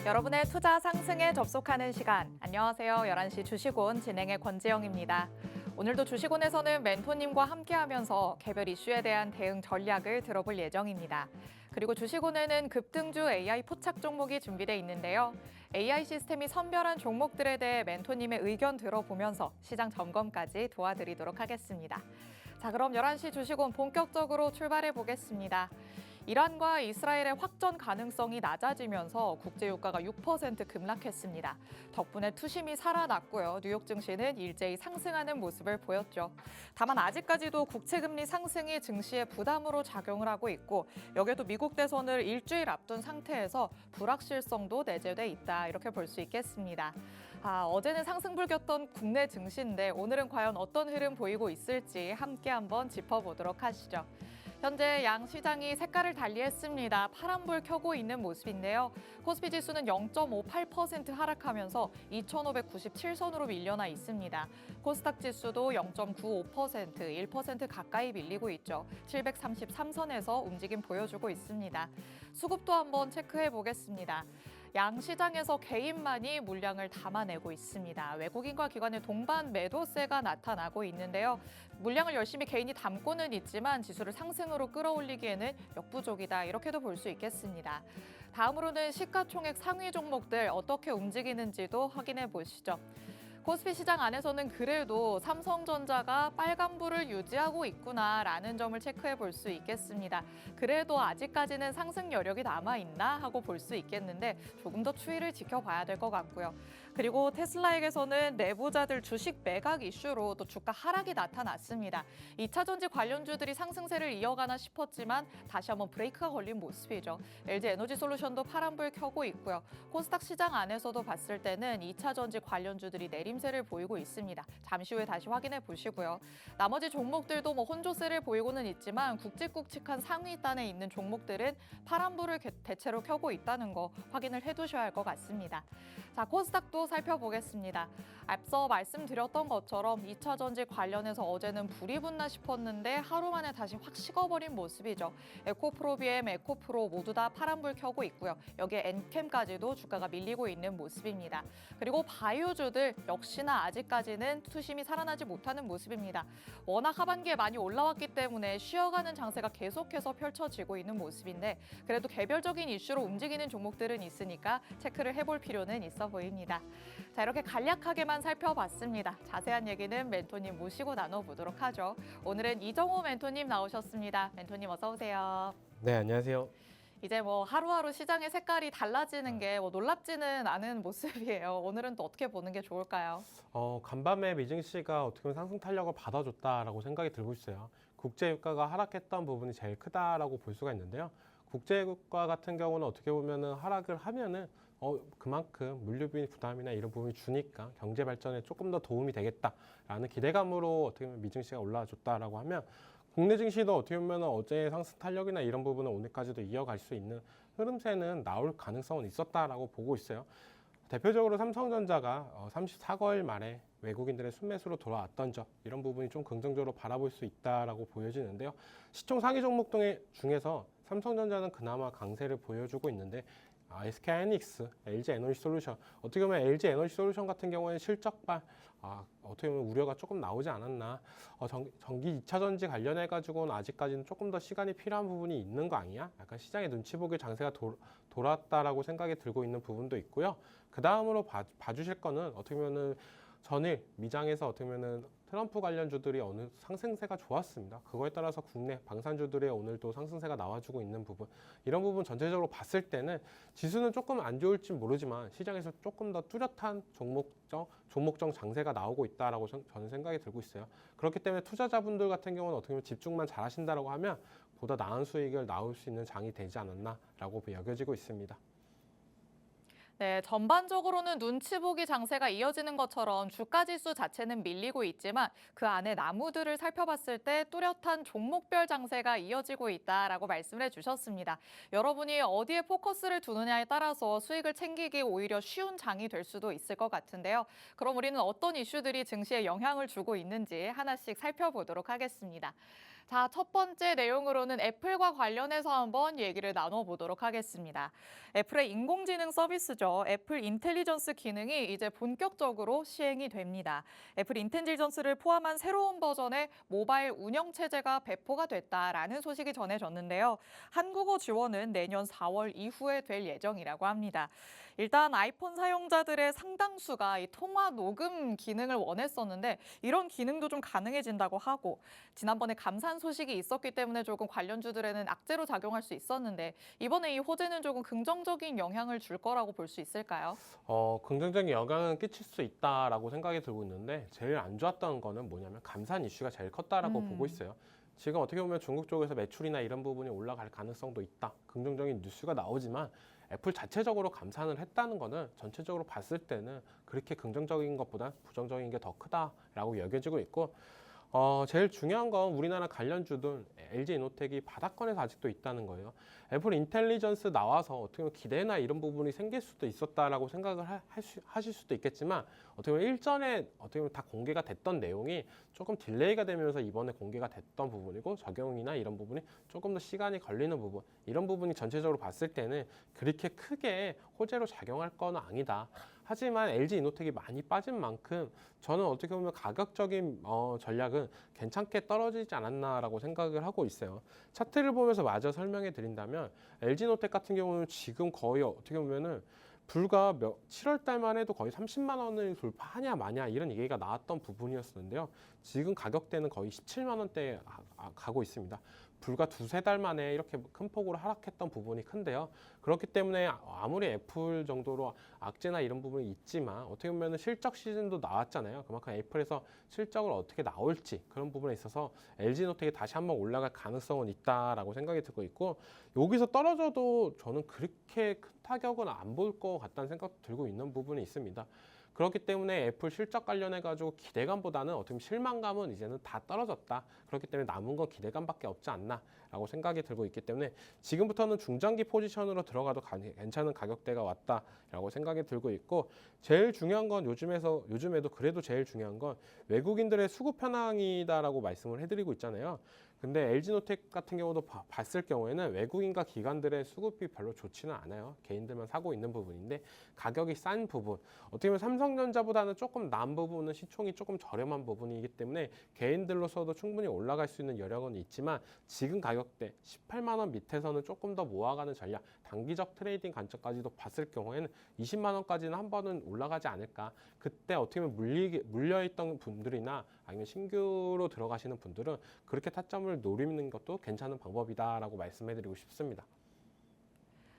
여러분의 투자 상승에 접속하는 시간. 안녕하세요. 11시 주식온 진행의 권지영입니다. 오늘도 주식온에서는 멘토님과 함께하면서 개별 이슈에 대한 대응 전략을 들어볼 예정입니다. 그리고 주식온에는 급등주 AI 포착 종목이 준비되어 있는데요. AI 시스템이 선별한 종목들에 대해 멘토님의 의견 들어보면서 시장 점검까지 도와드리도록 하겠습니다. 자, 그럼 11시 주식온 본격적으로 출발해 보겠습니다. 이란과 이스라엘의 확전 가능성이 낮아지면서 국제유가가 6% 급락했습니다. 덕분에 투심이 살아났고요. 뉴욕 증시는 일제히 상승하는 모습을 보였죠. 다만 아직까지도 국채금리 상승이 증시에 부담으로 작용을 하고 있고 여기에도 미국 대선을 일주일 앞둔 상태에서 불확실성도 내재돼 있다. 이렇게 볼 수 있겠습니다. 어제는 상승불겼던 국내 증시인데 오늘은 과연 어떤 흐름 보이고 있을지 함께 한번 짚어보도록 하시죠. 현재 양 시장이 색깔을 달리했습니다. 파란불 켜고 있는 모습인데요. 코스피 지수는 0.58% 하락하면서 2,597선으로 밀려나 있습니다. 코스닥 지수도 0.95%, 1% 가까이 밀리고 있죠. 733선에서 움직임 보여주고 있습니다. 수급도 한번 체크해 보겠습니다. 양 시장에서 개인만이 물량을 담아내고 있습니다. 외국인과 기관의 동반 매도세가 나타나고 있는데요. 물량을 열심히 개인이 담고는 있지만 지수를 상승으로 끌어올리기에는 역부족이다. 이렇게도 볼 수 있겠습니다. 다음으로는 시가총액 상위 종목들 어떻게 움직이는지도 확인해 보시죠. 코스피 시장 안에서는 그래도 삼성전자가 빨간불을 유지하고 있구나라는 점을 체크해 볼 수 있겠습니다. 그래도 아직까지는 상승 여력이 남아있나 하고 볼 수 있겠는데 조금 더 추이를 지켜봐야 될 것 같고요. 그리고 테슬라에게서는 내부자들 주식 매각 이슈로 또 주가 하락이 나타났습니다. 2차 전지 관련주들이 상승세를 이어가나 싶었지만 다시 한번 브레이크가 걸린 모습이죠. LG 에너지솔루션도 파란불 켜고 있고요. 코스닥 시장 안에서도 봤을 때는 2차 전지 관련주들이 내림세를 보이고 있습니다. 잠시 후에 다시 확인해 보시고요. 나머지 종목들도 혼조세를 보이고는 있지만 굵직굵직한 상위단에 있는 종목들은 파란불을 대체로 켜고 있다는 거 확인을 해두셔야 할 것 같습니다. 자, 코스닥도 살펴보겠습니다. 앞서 말씀드렸던 것처럼 2차 전지 관련해서 어제는 불이 붙나 싶었는데 하루 만에 다시 확 식어버린 모습이죠. 에코프로비엠, 에코프로 모두 다 파란불 켜고 있고요. 여기에 엔캠까지도 주가가 밀리고 있는 모습입니다. 그리고 바이오주들 역시나 아직까지는 투심이 살아나지 못하는 모습입니다. 워낙 하반기에 많이 올라왔기 때문에 쉬어가는 장세가 계속해서 펼쳐지고 있는 모습인데 그래도 개별적인 이슈로 움직이는 종목들은 있으니까 체크를 해볼 필요는 있어 보입니다. 자, 이렇게 간략하게만 살펴봤습니다. 자세한 얘기는 멘토님 모시고 나눠보도록 하죠. 오늘은 이정호 멘토님 나오셨습니다. 멘토님 어서 오세요. 네, 안녕하세요. 이제 하루하루 시장의 색깔이 달라지는 게 놀랍지는 않은 모습이에요. 오늘은 또 어떻게 보는 게 좋을까요? 간밤에 미증시가 어떻게 보면 상승 탄력을 받아줬다라고 생각이 들고 있어요. 국제유가가 하락했던 부분이 제일 크다라고 볼 수가 있는데요. 국제유가 같은 경우는 어떻게 보면은 하락을 하면은 그만큼 물류비 부담이나 이런 부분이 주니까 경제 발전에 조금 더 도움이 되겠다라는 기대감으로 어떻게 보면 미증시가 올라줬다라고 하면 국내 증시도 어떻게 보면 어제의 상승 탄력이나 이런 부분은 오늘까지도 이어갈 수 있는 흐름세는 나올 가능성은 있었다라고 보고 있어요. 대표적으로 삼성전자가 34거일 만에 외국인들의 순매수로 돌아왔던 점 이런 부분이 좀 긍정적으로 바라볼 수 있다라고 보여지는데요. 시총 상위 종목 중에서 삼성전자는 그나마 강세를 보여주고 있는데 SK하이닉스, LG 에너지솔루션 어떻게 보면 LG 에너지솔루션 같은 경우에는 실적발 어떻게 보면 우려가 조금 나오지 않았나 전기 2차 전지 관련해 가지고는 아직까지는 조금 더 시간이 필요한 부분이 있는 거 아니야? 약간 시장의 눈치 보기 장세가 돌았다라고 생각이 들고 있는 부분도 있고요. 그 다음으로 봐주실 거는 어떻게 보면은 전일 미장에서 어떻게 보면은 트럼프 관련주들이 어느 상승세가 좋았습니다. 그거에 따라서 국내 방산주들의 오늘도 상승세가 나와주고 있는 부분 이런 부분 전체적으로 봤을 때는 지수는 조금 안 좋을지 모르지만 시장에서 조금 더 뚜렷한 종목정 장세가 나오고 있다라고 저는 생각이 들고 있어요. 그렇기 때문에 투자자분들 같은 경우는 어떻게 보면 집중만 잘 하신다라고 하면 보다 나은 수익을 나올 수 있는 장이 되지 않았나라고 여겨지고 있습니다. 네, 전반적으로는 눈치 보기 장세가 이어지는 것처럼 주가 지수 자체는 밀리고 있지만 그 안에 나무들을 살펴봤을 때 뚜렷한 종목별 장세가 이어지고 있다라고 말씀을 해주셨습니다. 여러분이 어디에 포커스를 두느냐에 따라서 수익을 챙기기 오히려 쉬운 장이 될 수도 있을 것 같은데요. 그럼 우리는 어떤 이슈들이 증시에 영향을 주고 있는지 하나씩 살펴보도록 하겠습니다. 자, 첫 번째 내용으로는 애플과 관련해서 한번 얘기를 나눠보도록 하겠습니다. 애플의 인공지능 서비스죠. 애플 인텔리전스 기능이 이제 본격적으로 시행이 됩니다. 애플 인텔리전스를 포함한 새로운 버전의 모바일 운영체제가 배포가 됐다라는 소식이 전해졌는데요. 한국어 지원은 내년 4월 이후에 될 예정이라고 합니다. 일단 아이폰 사용자들의 상당수가 이 통화 녹음 기능을 원했었는데 이런 기능도 좀 가능해진다고 하고 지난번에 감산 소식이 있었기 때문에 조금 관련주들에는 악재로 작용할 수 있었는데 이번에 이 호재는 조금 긍정적인 영향을 줄 거라고 볼 수 있을까요? 긍정적인 영향은 끼칠 수 있다라고 생각이 들고 있는데 제일 안 좋았던 거는 뭐냐면 감산 이슈가 제일 컸다라고 보고 있어요. 지금 어떻게 보면 중국 쪽에서 매출이나 이런 부분이 올라갈 가능성도 있다. 긍정적인 뉴스가 나오지만 애플 자체적으로 감산을 했다는 거는 전체적으로 봤을 때는 그렇게 긍정적인 것보다 부정적인 게 더 크다라고 여겨지고 있고 제일 중요한 건 우리나라 관련주들 LG이노텍이 바닥권에서 아직도 있다는 거예요. 애플 인텔리전스 나와서 어떻게 보면 기대나 이런 부분이 생길 수도 있었다라고 생각을 하실 수도 있겠지만 어떻게 보면 일전에 어떻게 보면 다 공개가 됐던 내용이 조금 딜레이가 되면서 이번에 공개가 됐던 부분이고 적용이나 이런 부분이 조금 더 시간이 걸리는 부분 이런 부분이 전체적으로 봤을 때는 그렇게 크게 호재로 작용할 건 아니다. 하지만 LG이노텍이 많이 빠진 만큼 저는 어떻게 보면 가격적인 전략은 괜찮게 떨어지지 않았나라고 생각을 하고 있어요. 차트를 보면서 마저 설명해 드린다면 LG이노텍 같은 경우는 지금 거의 어떻게 보면은 불과 7월 달만 해도 거의 30만 원을 돌파하냐 마냐 이런 얘기가 나왔던 부분이었는데요. 지금 가격대는 거의 17만 원대에 가고 있습니다. 불과 두세 달 만에 이렇게 큰 폭으로 하락했던 부분이 큰데요. 그렇기 때문에 아무리 애플 정도로 악재나 이런 부분이 있지만 어떻게 보면 실적 시즌도 나왔잖아요. 그만큼 애플에서 실적을 어떻게 나올지 그런 부분에 있어서 LG노텍이 다시 한번 올라갈 가능성은 있다라고 생각이 들고 있고 여기서 떨어져도 저는 그렇게 큰 타격은 안 볼 것 같다는 생각도 들고 있는 부분이 있습니다. 그렇기 때문에 애플 실적 관련해 가지고 기대감보다는 어떻게 보면 실망감은 이제는 다 떨어졌다. 그렇기 때문에 남은 건 기대감밖에 없지 않나라고 생각이 들고 있기 때문에 지금부터는 중장기 포지션으로 들어가도 괜찮은 가격대가 왔다라고 생각이 들고 있고 제일 중요한 건 요즘에도 그래도 제일 중요한 건 외국인들의 수급 현황이다라고 말씀을 해드리고 있잖아요. 근데 LG노텍 같은 경우도 봤을 경우에는 외국인과 기관들의 수급이 별로 좋지는 않아요. 개인들만 사고 있는 부분인데 가격이 싼 부분 어떻게 보면 삼성전자보다는 조금 난 부분은 시총이 조금 저렴한 부분이기 때문에 개인들로서도 충분히 올라갈 수 있는 여력은 있지만 지금 가격대 18만 원 밑에서는 조금 더 모아가는 전략 단기적 트레이딩 관점까지도 봤을 경우에는 20만 원까지는 한 번은 올라가지 않을까. 그때 어떻게 보면 물려있던 분들이나 아니면 신규로 들어가시는 분들은 그렇게 타점을 노리는 것도 괜찮은 방법이다라고 말씀해드리고 싶습니다.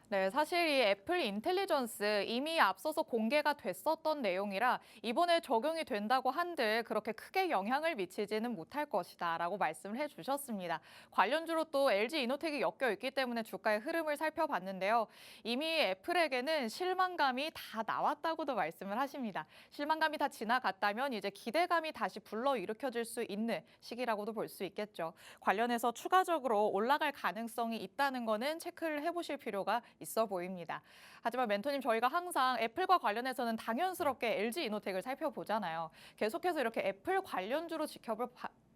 네, 사실 이 애플 인텔리전스 이미 앞서서 공개가 됐었던 내용이라 이번에 적용이 된다고 한들 그렇게 크게 영향을 미치지는 못할 것이다라고 말씀을 해주셨습니다. 관련주로 또 LG이노텍이 엮여 있기 때문에 주가의 흐름을 살펴봤는데요. 이미 애플에게는 실망감이 다 나왔다고도 말씀을 하십니다. 실망감이 다 지나갔다면 이제 기대감이 다시 불러일으켜질 수 있는 시기라고도 볼 수 있겠죠. 관련해서 추가적으로 올라갈 가능성이 있다는 거는 체크를 해보실 필요가 있어 보입니다. 하지만 멘토님 저희가 항상 애플과 관련해서는 당연스럽게 LG이노텍을 살펴보잖아요. 계속해서 이렇게 애플 관련주로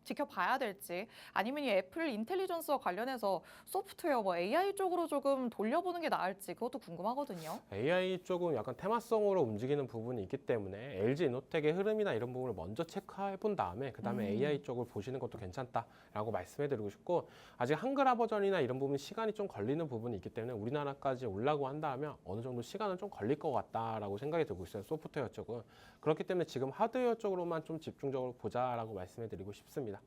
지켜봐야 될지 아니면 이 애플 인텔리전스와 관련해서 소프트웨어 AI 쪽으로 조금 돌려보는 게 나을지 그것도 궁금하거든요. AI 쪽은 약간 테마성으로 움직이는 부분이 있기 때문에 LG이노텍의 흐름이나 이런 부분을 먼저 체크해 본 다음에 그다음에 AI 쪽을 보시는 것도 괜찮다라고 말씀해 드리고 싶고 아직 한글화 버전이나 이런 부분 시간이 좀 걸리는 부분이 있기 때문에 우리나라까지 올라고 한다면 어느 정도 시간은 좀 걸릴 것 같다라고 생각이 들고 있어요. 소프트웨어 쪽은. 그렇기 때문에 지금 하드웨어 쪽으로만 좀 집중적으로 보자라고 말씀해 드리고 싶습니다.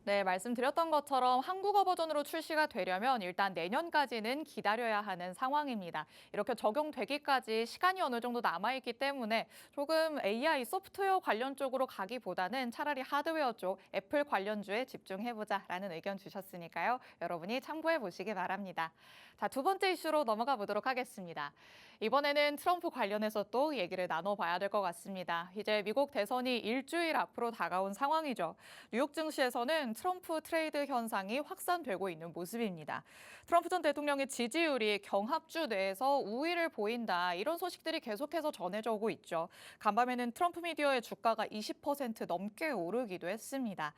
네, 말씀드렸던 것처럼 한국어 버전으로 출시가 되려면 일단 내년까지는 기다려야 하는 상황입니다. 이렇게 적용되기까지 시간이 어느 정도 남아있기 때문에 조금 AI 소프트웨어 관련 쪽으로 가기보다는 차라리 하드웨어 쪽 애플 관련주에 집중해보자라는 의견 주셨으니까요. 여러분이 참고해 보시기 바랍니다. 자, 두 번째 이슈로 넘어가 보도록 하겠습니다. 이번에는 트럼프 관련해서 또 얘기를 나눠봐야 될 것 같습니다. 이제 미국 대선이 일주일 앞으로 다가온 상황이죠. 뉴욕 증시에서는 트럼프 트레이드 현상이 확산되고 있는 모습입니다. 트럼프 전 대통령의 지지율이 경합주 내에서 우위를 보인다. 이런 소식들이 계속해서 전해져 오고 있죠. 간밤에는 트럼프 미디어의 주가가 20% 넘게 오르기도 했습니다.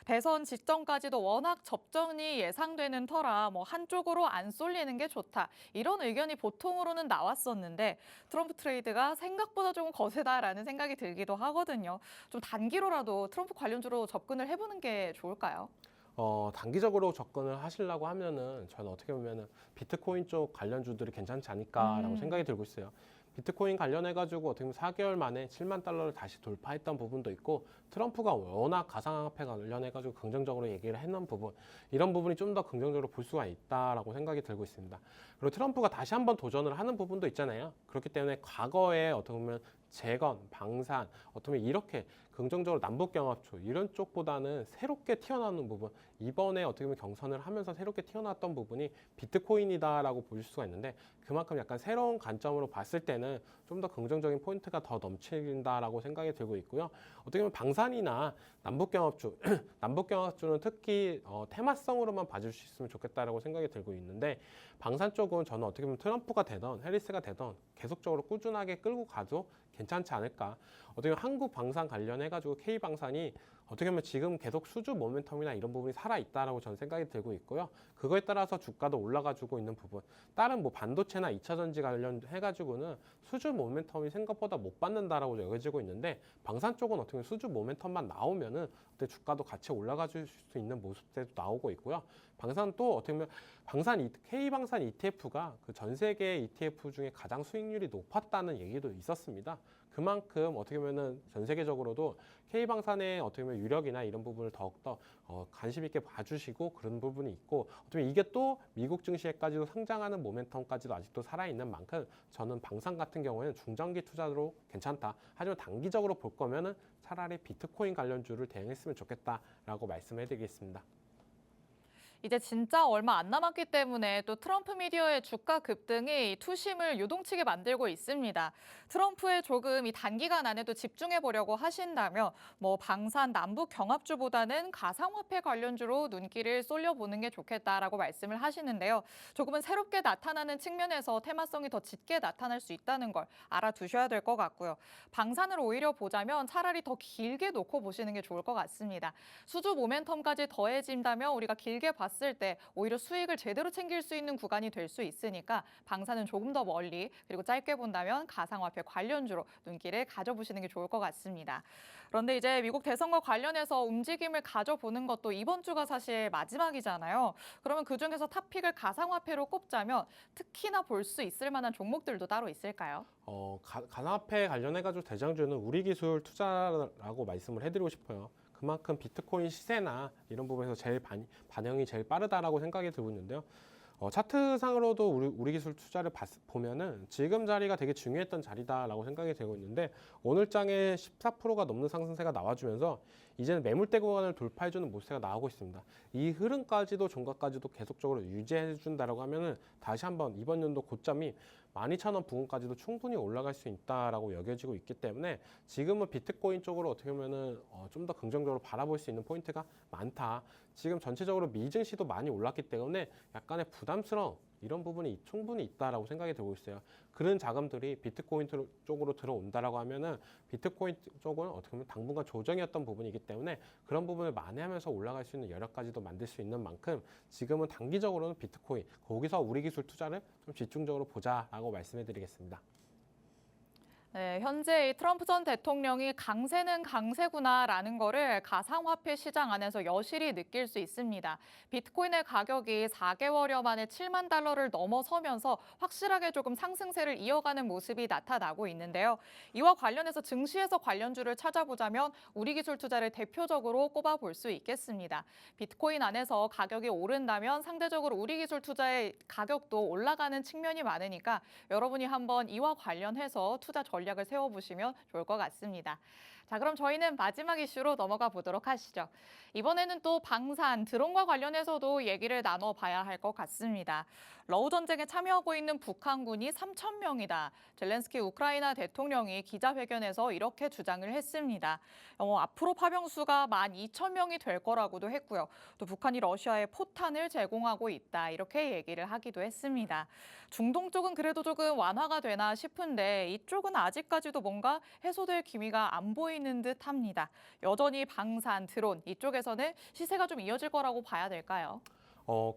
대선 직전까지도 워낙 접전이 예상되는 터라 한쪽으로 안 쏠리는 게 좋다. 이런 의견이 보통으로는 나왔었는데 트럼프 트레이드가 생각보다 조금 거세다라는 생각이 들기도 하거든요. 좀 단기로라도 트럼프 관련주로 접근을 해보는 게 좋을까요? 단기적으로 접근을 하시려고 하면은 저는 어떻게 보면은 비트코인 쪽 관련주들이 괜찮지 않을까라고 생각이 들고 있어요. 비트코인 관련해가지고 어떻게 보면 4개월 만에 7만 달러를 다시 돌파했던 부분도 있고 트럼프가 워낙 가상화폐 관련해가지고 긍정적으로 얘기를 해놓은 부분 이런 부분이 좀 더 긍정적으로 볼 수가 있다라고 생각이 들고 있습니다. 그리고 트럼프가 다시 한번 도전을 하는 부분도 있잖아요. 그렇기 때문에 과거에 어떻게 보면 재건, 방산, 어떻게 보면 이렇게 긍정적으로 남북경합초 이런 쪽보다는 새롭게 튀어나오는 부분 이번에 어떻게 보면 경선을 하면서 새롭게 튀어나왔던 부분이 비트코인이다라고 볼 수가 있는데 그만큼 약간 새로운 관점으로 봤을 때는 좀 더 긍정적인 포인트가 더 넘친다라고 생각이 들고 있고요. 어떻게 보면 방산이나 남북경합주, 남북경합주는 특히 테마성으로만 봐줄 수 있으면 좋겠다라고 생각이 들고 있는데 방산 쪽은 저는 어떻게 보면 트럼프가 되던 해리스가 되던 계속적으로 꾸준하게 끌고 가도 괜찮지 않을까. 어떻게 보면 한국 방산 관련해가지고 K방산이 어떻게 보면 지금 계속 수주 모멘텀이나 이런 부분이 살아있다라고 저는 생각이 들고 있고요. 그거에 따라서 주가도 올라가지고 있는 부분. 다른 반도체나 2차전지 관련해가지고는 수주 모멘텀이 생각보다 못 받는다라고 여겨지고 있는데 방산 쪽은 어떻게 보면 수주 모멘텀만 나오면은 그때 주가도 같이 올라가줄 수 있는 모습들도 나오고 있고요. 방산 또 어떻게 보면 K방산 ETF가 그 전 세계 ETF 중에 가장 수익률이 높았다는 얘기도 있었습니다. 그만큼 어떻게 보면은 전 세계적으로도 K방산의 어떻게 보면 유력이나 이런 부분을 더욱더 관심 있게 봐주시고 그런 부분이 있고 어떻게 보면 이게 또 미국 증시에까지도 상장하는 모멘텀까지도 아직도 살아있는 만큼 저는 방산 같은 경우에는 중장기 투자로 괜찮다. 하지만 단기적으로 볼 거면은 차라리 비트코인 관련주를 대응했으면 좋겠다라고 말씀해드리겠습니다. 이제 진짜 얼마 안 남았기 때문에 또 트럼프 미디어의 주가 급등이 투심을 요동치게 만들고 있습니다. 트럼프에 조금 이 단기간 안에도 집중해 보려고 하신다면 방산 남북 경합주보다는 가상화폐 관련주로 눈길을 쏠려보는 게 좋겠다라고 말씀을 하시는데요. 조금은 새롭게 나타나는 측면에서 테마성이 더 짙게 나타날 수 있다는 걸 알아두셔야 될 것 같고요. 방산을 오히려 보자면 차라리 더 길게 놓고 보시는 게 좋을 것 같습니다. 수주 모멘텀까지 더해진다면 우리가 길게 봤을 때 오히려 수익을 제대로 챙길 수 있는 구간이 될 수 있으니까 방사는 조금 더 멀리 그리고 짧게 본다면 가상화폐 관련주로 눈길을 가져보시는 게 좋을 것 같습니다. 그런데 이제 미국 대선과 관련해서 움직임을 가져보는 것도 이번 주가 사실 마지막이잖아요. 그러면 그중에서 탑픽을 가상화폐로 꼽자면 특히나 볼 수 있을 만한 종목들도 따로 있을까요? 가상화폐 관련해가지고 대장주는 우리 기술 투자라고 말씀을 해드리고 싶어요. 그만큼 비트코인 시세나 이런 부분에서 제일 반영이 제일 빠르다라고 생각이 들고 있는데요. 차트상으로도 우리 기술 투자를 보면은 지금 자리가 되게 중요했던 자리다라고 생각이 되고 있는데 오늘 장에 14%가 넘는 상승세가 나와주면서 이제는 매물대 구간을 돌파해주는 모습이 나오고 있습니다. 이 흐름까지도 종가까지도 계속적으로 유지해준다라고 하면은 다시 한번 이번 연도 고점이 12,000원 부근까지도 충분히 올라갈 수 있다라고 여겨지고 있기 때문에 지금은 비트코인 쪽으로 어떻게 보면은 좀 더 긍정적으로 바라볼 수 있는 포인트가 많다. 지금 전체적으로 미증시도 많이 올랐기 때문에 약간의 부담스러운 이런 부분이 충분히 있다라고 생각이 들고 있어요. 그런 자금들이 비트코인 쪽으로 들어온다라고 하면은 비트코인 쪽은 어떻게 보면 당분간 조정이었던 부분이기 때문에 그런 부분을 만회하면서 올라갈 수 있는 여력까지도 만들 수 있는 만큼 지금은 단기적으로는 비트코인 거기서 우리 기술 투자를 좀 집중적으로 보자라고 말씀해드리겠습니다. 네, 현재 이 트럼프 전 대통령이 강세는 강세구나라는 거를 가상화폐 시장 안에서 여실히 느낄 수 있습니다. 비트코인의 가격이 4개월여 만에 7만 달러를 넘어서면서 확실하게 조금 상승세를 이어가는 모습이 나타나고 있는데요. 이와 관련해서 증시에서 관련주를 찾아보자면 우리 기술 투자를 대표적으로 꼽아볼 수 있겠습니다. 비트코인 안에서 가격이 오른다면 상대적으로 우리 기술 투자의 가격도 올라가는 측면이 많으니까 여러분이 한번 이와 관련해서 투자 전략을 세워보시면 좋을 것 같습니다. 자, 그럼 저희는 마지막 이슈로 넘어가 보도록 하시죠. 이번에는 또 방산, 드론과 관련해서도 얘기를 나눠봐야 할 것 같습니다. 러우 전쟁에 참여하고 있는 북한군이 3,000명이다. 젤렌스키 우크라이나 대통령이 기자회견에서 이렇게 주장을 했습니다. 앞으로 파병수가 12,000명이 될 거라고도 했고요. 또 북한이 러시아에 포탄을 제공하고 있다. 이렇게 얘기를 하기도 했습니다. 중동 쪽은 그래도 조금 완화가 되나 싶은데 이쪽은 아직까지도 뭔가 해소될 기미가 안 보이는 있는 듯합니다. 여전히 방산, 드론 이쪽에서는 시세가 좀 이어질 거라고 봐야 될까요?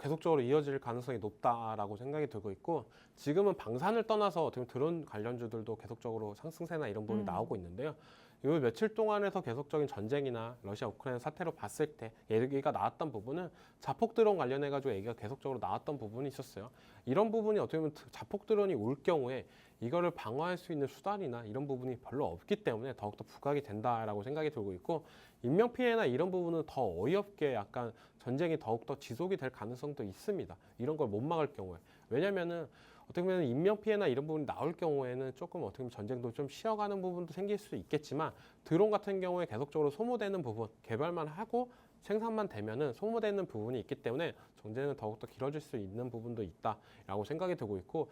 계속적으로 이어질 가능성이 높다라고 생각이 들고 있고 지금은 방산을 떠나서 어떻게 보면 드론 관련주들도 계속적으로 상승세나 이런 부분이 나오고 있는데요. 요 며칠 동안에서 계속적인 전쟁이나 러시아 우크라이나 사태로 봤을 때 얘기가 나왔던 부분은 자폭 드론 관련해 가지고 얘기가 계속적으로 나왔던 부분이 있었어요. 이런 부분이 어떻게 보면 자폭 드론이 올 경우에 이거를 방어할 수 있는 수단이나 이런 부분이 별로 없기 때문에 더욱더 부각이 된다라고 생각이 들고 있고 인명 피해나 이런 부분은 더 어이없게 약간 전쟁이 더욱더 지속이 될 가능성도 있습니다. 이런 걸 못 막을 경우에. 왜냐면은 어떻게 보면 인명 피해나 이런 부분이 나올 경우에는 조금 어떻게 보면 전쟁도 좀 쉬어가는 부분도 생길 수 있겠지만 드론 같은 경우에 계속적으로 소모되는 부분 개발만 하고 생산만 되면은 소모되는 부분이 있기 때문에 전쟁은 더욱더 길어질 수 있는 부분도 있다라고 생각이 들고 있고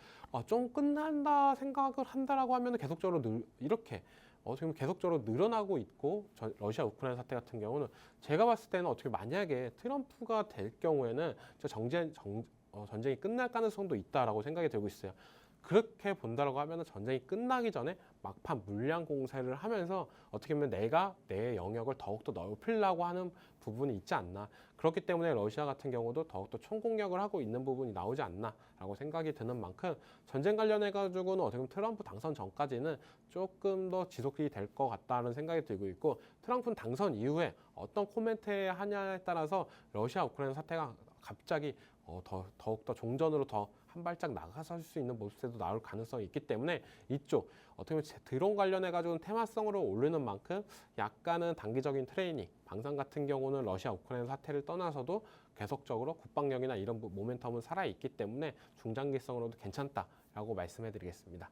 좀 끝난다 생각을 한다라고 하면은 계속적으로 이렇게 어떻게 보면 계속적으로 늘어나고 있고 러시아 우크라이나 사태 같은 경우는 제가 봤을 때는 어떻게 만약에 트럼프가 될 경우에는 전쟁이 끝날 가능성도 있다라고 생각이 들고 있어요. 그렇게 본다라고 하면 전쟁이 끝나기 전에 막판 물량 공세를 하면서 어떻게 보면 내가 내 영역을 더욱더 넓히려고 하는 부분이 있지 않나. 그렇기 때문에 러시아 같은 경우도 더욱더 총공격을 하고 있는 부분이 나오지 않나라고 생각이 드는 만큼 전쟁 관련해 가지고는 어떻게 보면 트럼프 당선 전까지는 조금 더 지속이 될 것 같다는 생각이 들고 있고 트럼프 당선 이후에 어떤 코멘트 하냐에 따라서 러시아 우크라이나 사태가 갑자기 더욱더 종전으로 더 한 발짝 나가설 수 있는 모습도 나올 가능성이 있기 때문에 이쪽 어떻게 보면 드론 관련해 가지고는 테마성으로 오르는 만큼 약간은 단기적인 트레이닝 방산 같은 경우는 러시아 우크라이나 사태를 떠나서도 계속적으로 국방력이나 이런 모멘텀은 살아있기 때문에 중장기성으로도 괜찮다라고 말씀해 드리겠습니다.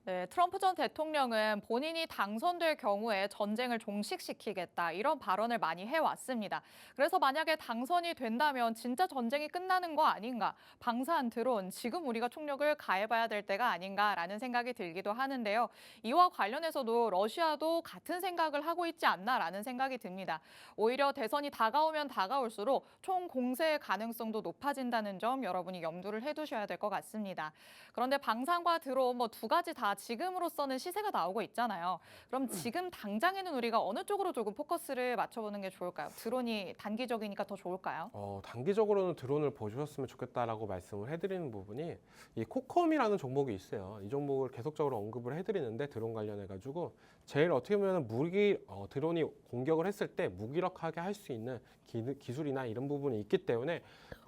네, 트럼프 전 대통령은 본인이 당선될 경우에 전쟁을 종식시키겠다 이런 발언을 많이 해왔습니다. 그래서 만약에 당선이 된다면 진짜 전쟁이 끝나는 거 아닌가? 방산, 드론, 지금 우리가 총력을 가해봐야 될 때가 아닌가라는 생각이 들기도 하는데요. 이와 관련해서도 러시아도 같은 생각을 하고 있지 않나라는 생각이 듭니다. 오히려 대선이 다가오면 다가올수록 총 공세의 가능성도 높아진다는 점 여러분이 염두를 해두셔야 될 것 같습니다. 그런데 방산과 드론 두 가지 다 지금으로서는 시세가 나오고 있잖아요. 그럼 지금 당장에는 우리가 어느 쪽으로 조금 포커스를 맞춰보는 게 좋을까요? 드론이 단기적이니까 더 좋을까요? 단기적으로는 드론을 보셨으면 좋겠다라고 말씀을 해드리는 부분이 이 코컴이라는 종목이 있어요. 이 종목을 계속적으로 언급을 해드리는데 드론 관련해가지고 제일 어떻게 보면 드론이 공격을 했을 때 무기력하게 할 수 있는 기술이나 이런 부분이 있기 때문에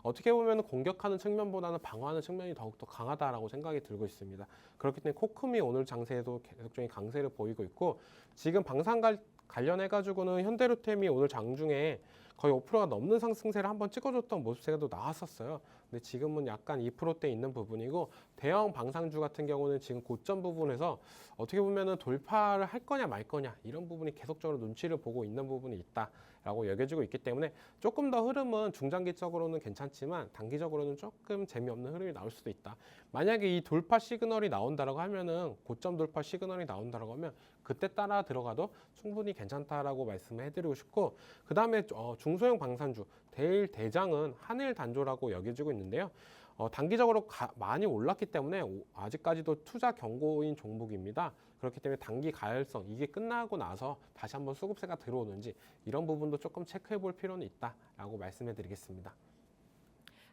어떻게 보면 공격하는 측면보다는 방어하는 측면이 더욱더 강하다라고 생각이 들고 있습니다. 그렇기 때문에 코컴이 오늘 장세에도 계속적인 강세를 보이고 있고 지금 방산 관련해가지고는 현대로템이 오늘 장중에 거의 5%가 넘는 상승세를 한번 찍어줬던 모습세가 또 나왔었어요. 근데 지금은 약간 2%대 있는 부분이고 대형 방산주 같은 경우는 지금 고점 부분에서 어떻게 보면은 돌파를 할 거냐 말 거냐 이런 부분이 계속적으로 눈치를 보고 있는 부분이 있다라고 여겨지고 있기 때문에 조금 더 흐름은 중장기적으로는 괜찮지만 단기적으로는 조금 재미없는 흐름이 나올 수도 있다. 만약에 이 돌파 시그널이 나온다라고 하면은 고점 돌파 시그널이 나온다라고 하면 그때 따라 들어가도 충분히 괜찮다라고 말씀을 해드리고 싶고 그 다음에 중소형 방산주 대장은 한일단조라고 여겨지고 있는데요. 단기적으로 많이 올랐기 때문에 아직까지도 투자 경고인 종목입니다. 그렇기 때문에 단기 가열성 이게 끝나고 나서 다시 한번 수급세가 들어오는지 이런 부분도 조금 체크해 볼 필요는 있다라고 말씀해 드리겠습니다.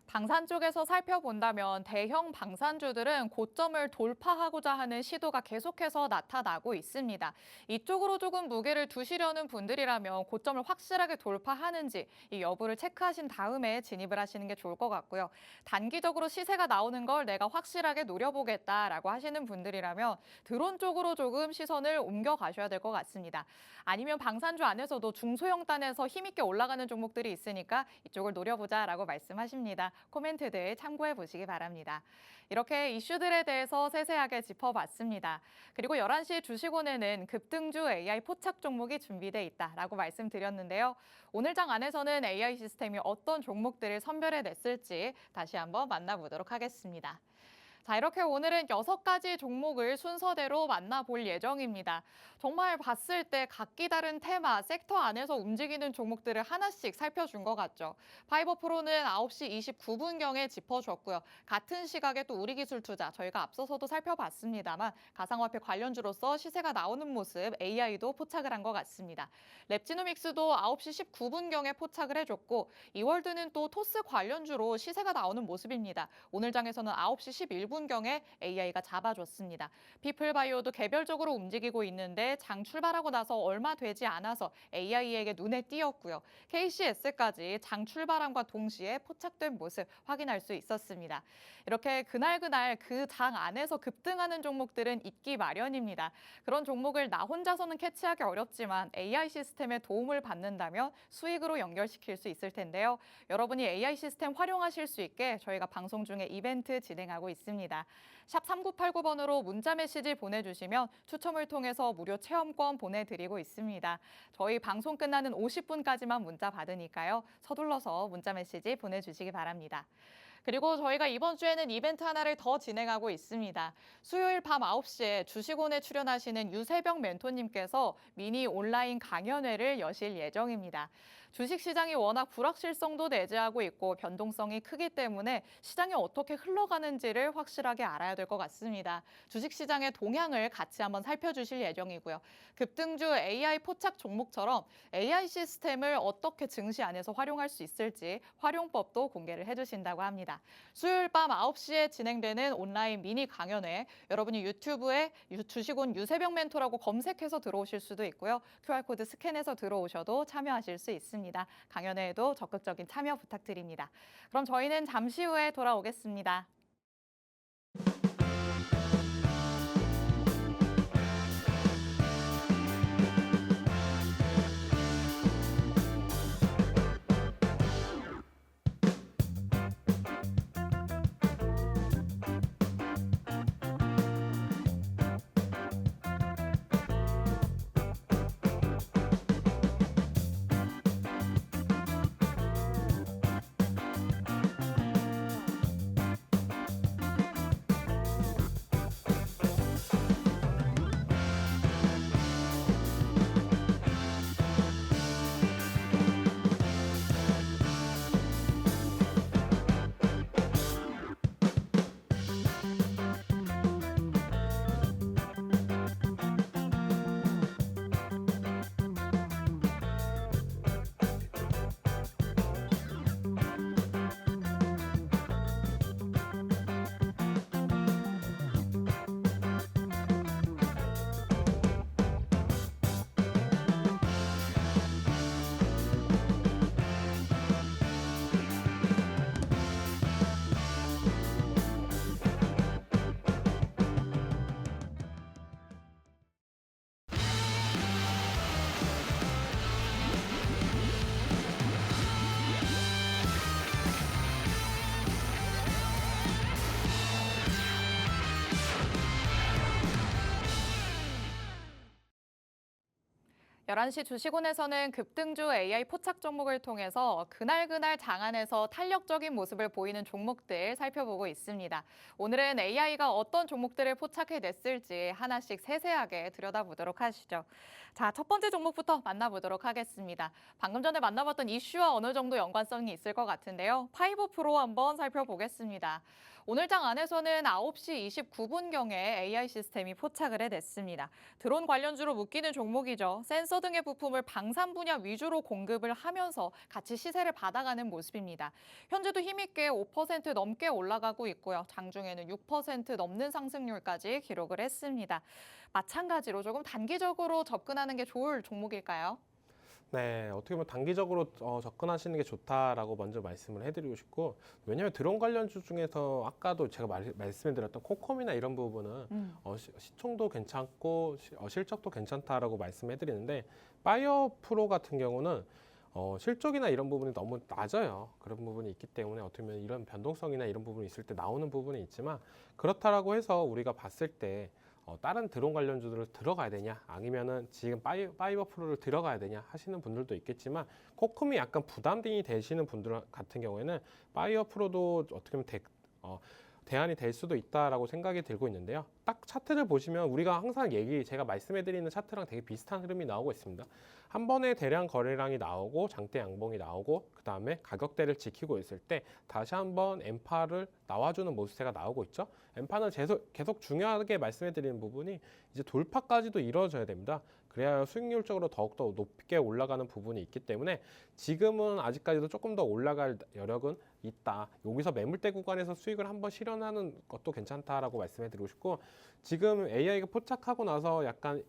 방산 쪽에서 살펴본다면 대형 방산주들은 고점을 돌파하고자 하는 시도가 계속해서 나타나고 있습니다. 이쪽으로 조금 무게를 두시려는 분들이라면 고점을 확실하게 돌파하는지 이 여부를 체크하신 다음에 진입을 하시는 게 좋을 것 같고요. 단기적으로 시세가 나오는 걸 내가 확실하게 노려보겠다라고 하시는 분들이라면 드론 쪽으로 조금 시선을 옮겨가셔야 될 것 같습니다. 아니면 방산주 안에서도 중소형 단에서 힘있게 올라가는 종목들이 있으니까 이쪽을 노려보자라고 말씀하십니다. 코멘트들 참고해 보시기 바랍니다. 이렇게 이슈들에 대해서 세세하게 짚어봤습니다. 그리고 11시 주식원에는 급등주 AI 포착 종목이 준비돼 있다라고 말씀드렸는데요. 오늘 장 안에서는 AI 시스템이 어떤 종목들을 선별해냈을지 다시 한번 만나보도록 하겠습니다. 자, 이렇게 오늘은 6가지 종목을 순서대로 만나볼 예정입니다. 정말 봤을 때 각기 다른 테마, 섹터 안에서 움직이는 종목들을 하나씩 살펴준 것 같죠. 파이버 프로는 9시 29분경에 짚어줬고요. 같은 시각에 또 우리기술투자, 저희가 앞서서도 살펴봤습니다만 가상화폐 관련주로서 시세가 나오는 모습, AI도 포착을 한 것 같습니다. 랩지노믹스도 9시 19분경에 포착을 해줬고 이월드는 또 토스 관련주로 시세가 나오는 모습입니다. 오늘 장에서는 9시 11분경에 AI가 잡아줬습니다. 피플바이오도 개별적으로 움직이고 있는데 장 출발하고 나서 얼마 되지 않아서 AI에게 눈에 띄었고요. KCS까지 장 출발함과 동시에 포착된 모습 확인할 수 있었습니다. 이렇게 그날 그 장 안에서 급등하는 종목들은 있기 마련입니다. 그런 종목을 나 혼자서는 캐치하기 어렵지만 AI 시스템의 도움을 받는다면 수익으로 연결시킬 수 있을 텐데요. 여러분이 AI 시스템 활용하실 수 있게 저희가 방송 중에 이벤트 진행하고 있습니다. 샵 3989번으로 문자 메시지 보내주시면 추첨을 통해서 무료 체험권 보내드리고 있습니다. 저희 방송 끝나는 50분까지만 문자 받으니까요. 서둘러서 문자 메시지 보내주시기 바랍니다. 그리고 저희가 이번 주에는 이벤트 하나를 더 진행하고 있습니다. 수요일 밤 9시에 주식원에 출연하시는 유세병 멘토님께서 미니 온라인 강연회를 여실 예정입니다. 주식시장이 워낙 불확실성도 내재하고 있고 변동성이 크기 때문에 시장이 어떻게 흘러가는지를 확실하게 알아야 될 것 같습니다. 주식시장의 동향을 같이 한번 살펴주실 예정이고요. 급등주 AI 포착 종목처럼 AI 시스템을 어떻게 증시 안에서 활용할 수 있을지 활용법도 공개를 해주신다고 합니다. 수요일 밤 9시에 진행되는 온라인 미니 강연회, 여러분이 유튜브에 주식원 유세병 멘토라고 검색해서 들어오실 수도 있고요. QR코드 스캔해서 들어오셔도 참여하실 수 있습니다. 강연회에도 적극적인 참여 부탁드립니다. 그럼 저희는 잠시 후에 돌아오겠습니다. 열한 시 주식원에서는 급등주 AI 포착 종목을 통해서 그날 장 안에서 탄력적인 모습을 보이는 종목들 살펴보고 있습니다. 오늘은 AI가 어떤 종목들을 포착해냈을지 하나씩 세세하게 들여다보도록 하시죠. 자, 첫 번째 종목부터 만나보도록 하겠습니다. 방금 전에 만나봤던 이슈와 어느 정도 연관성이 있을 것 같은데요. 파이버 프로 한번 살펴보겠습니다. 오늘 장 안에서는 9시 29분경에 AI 시스템이 포착을 해냈습니다. 드론 관련주로 묶이는 종목이죠. 센서 등의 부품을 방산 분야 위주로 공급을 하면서 같이 시세를 받아가는 모습입니다. 현재도 힘있게 5% 넘게 올라가고 있고요. 장중에는 6% 넘는 상승률까지 기록을 했습니다. 마찬가지로 조금 단기적으로 접근하는 게 좋을 종목일까요? 네, 어떻게 보면 단기적으로 접근하시는 게 좋다라고 먼저 말씀을 해드리고 싶고, 왜냐하면 드론 관련주 중에서 아까도 제가 말씀해드렸던 코컴이나 이런 부분은 시총도 괜찮고 실적도 괜찮다라고 말씀해드리는데, 파이어 프로 같은 경우는 실적이나 이런 부분이 너무 낮아요. 그런 부분이 있기 때문에 어떻게 보면 이런 변동성이나 이런 부분이 있을 때 나오는 부분이 있지만, 그렇다라고 해서 우리가 봤을 때 다른 드론 관련주들을 들어가야 되냐, 아니면은 지금 파이버 프로를 들어가야 되냐 하시는 분들도 있겠지만, 코컴이 약간 부담이 되시는 분들 같은 경우에는 파이어 프로도 어떻게 보면 대안이 될 수도 있다라고 생각이 들고 있는데요. 딱 차트를 보시면 우리가 항상 제가 말씀해드리는 차트랑 되게 비슷한 흐름이 나오고 있습니다. 한 번에 대량 거래량이 나오고 장대 양봉이 나오고 그 다음에 가격대를 지키고 있을 때 다시 한번 엔파를 나와주는 모습세가 나오고 있죠. 엔파는 계속 중요하게 말씀해드리는 부분이 이제 돌파까지도 이루어져야 됩니다. 그래야 수익률적으로 더욱더 높게 올라가는 부분이 있기 때문에 지금은 아직까지도 조금 더 올라갈 여력은 있다. 여기서 매물대 구간에서 수익을 한번 실현하는 것도 괜찮다라고 말씀해드리고 싶고, 지금 AI가 포착하고 나서 약간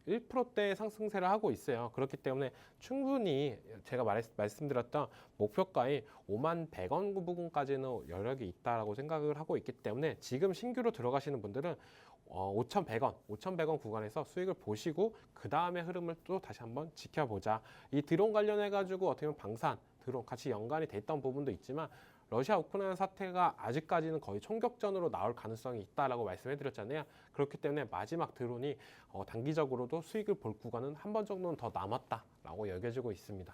1%대 상승세를 하고 있어요. 그렇기 때문에 충분히 제가 말씀드렸던 목표가인 51,100원 부분까지는 여력이 있다라고 생각을 하고 있기 때문에 지금 신규로 들어가시는 분들은 5,100원 구간에서 수익을 보시고 그 다음에 흐름을 또 다시 한번 지켜보자. 이 드론 관련해 가지고 어떻게 보면 방산, 드론 같이 연관이 돼 있던 부분도 있지만 러시아 우크라이나 사태가 아직까지는 거의 총격전으로 나올 가능성이 있다라고 말씀해드렸잖아요. 그렇기 때문에 마지막 드론이 단기적으로도 수익을 볼 구간은 한 번 정도는 더 남았다라고 여겨지고 있습니다.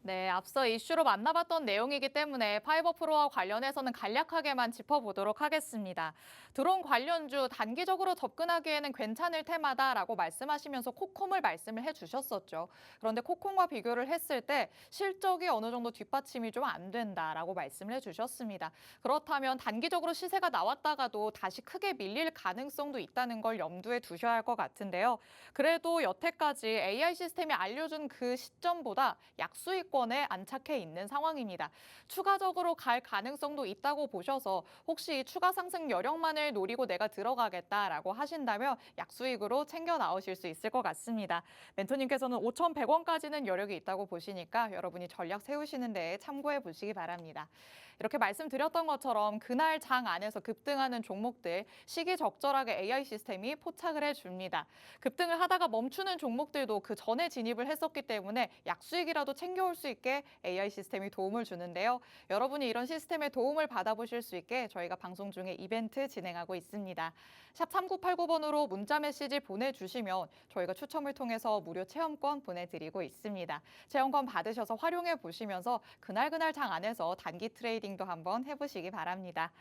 네, 앞서 이슈로 만나봤던 내용이기 때문에 파이버 프로와 관련해서는 간략하게만 짚어보도록 하겠습니다. 드론 관련주 단기적으로 접근하기에는 괜찮을 테마다라고 말씀하시면서 코콤을 말씀을 해주셨었죠. 그런데 코콤과 비교를 했을 때 실적이 어느 정도 뒷받침이 좀 안 된다라고 말씀을 해주셨습니다. 그렇다면 단기적으로 시세가 나왔다가도 다시 크게 밀릴 가능성도 있다는 걸 염두에 두셔야 할 것 같은데요. 그래도 여태까지 AI 시스템이 알려준 그 시점보다 약수익권에 안착해 있는 상황입니다. 추가적으로 갈 가능성도 있다고 보셔서 혹시 추가 상승 여력만을 노리고 내가 들어가겠다라고 하신다면 약수익으로 챙겨 나오실 수 있을 것 같습니다. 멘토님께서는 5,100원까지는 여력이 있다고 보시니까 여러분이 전략 세우시는 데 참고해 보시기 바랍니다. 이렇게 말씀드렸던 것처럼 그날 장 안에서 급등하는 종목들 시기적절하게 AI 시스템이 포착을 해줍니다. 급등을 하다가 멈추는 종목들도 그 전에 진입을 했었기 때문에 약수익이라도 챙겨올 수 있게 AI 시스템이 도움을 주는데요. 여러분이 이런 시스템의 도움을 받아보실 수 있게 저희가 방송 중에 이벤트 진행하고 있습니다. 샵 3989번으로 문자 메시지 보내주시면 저희가 추첨을 통해서 무료 체험권 보내드리고 있습니다. 체험권 받으셔서 활용해 보시면서 그날 장 안에서 단기 트레이딩도 한번 해보시기 바랍니다.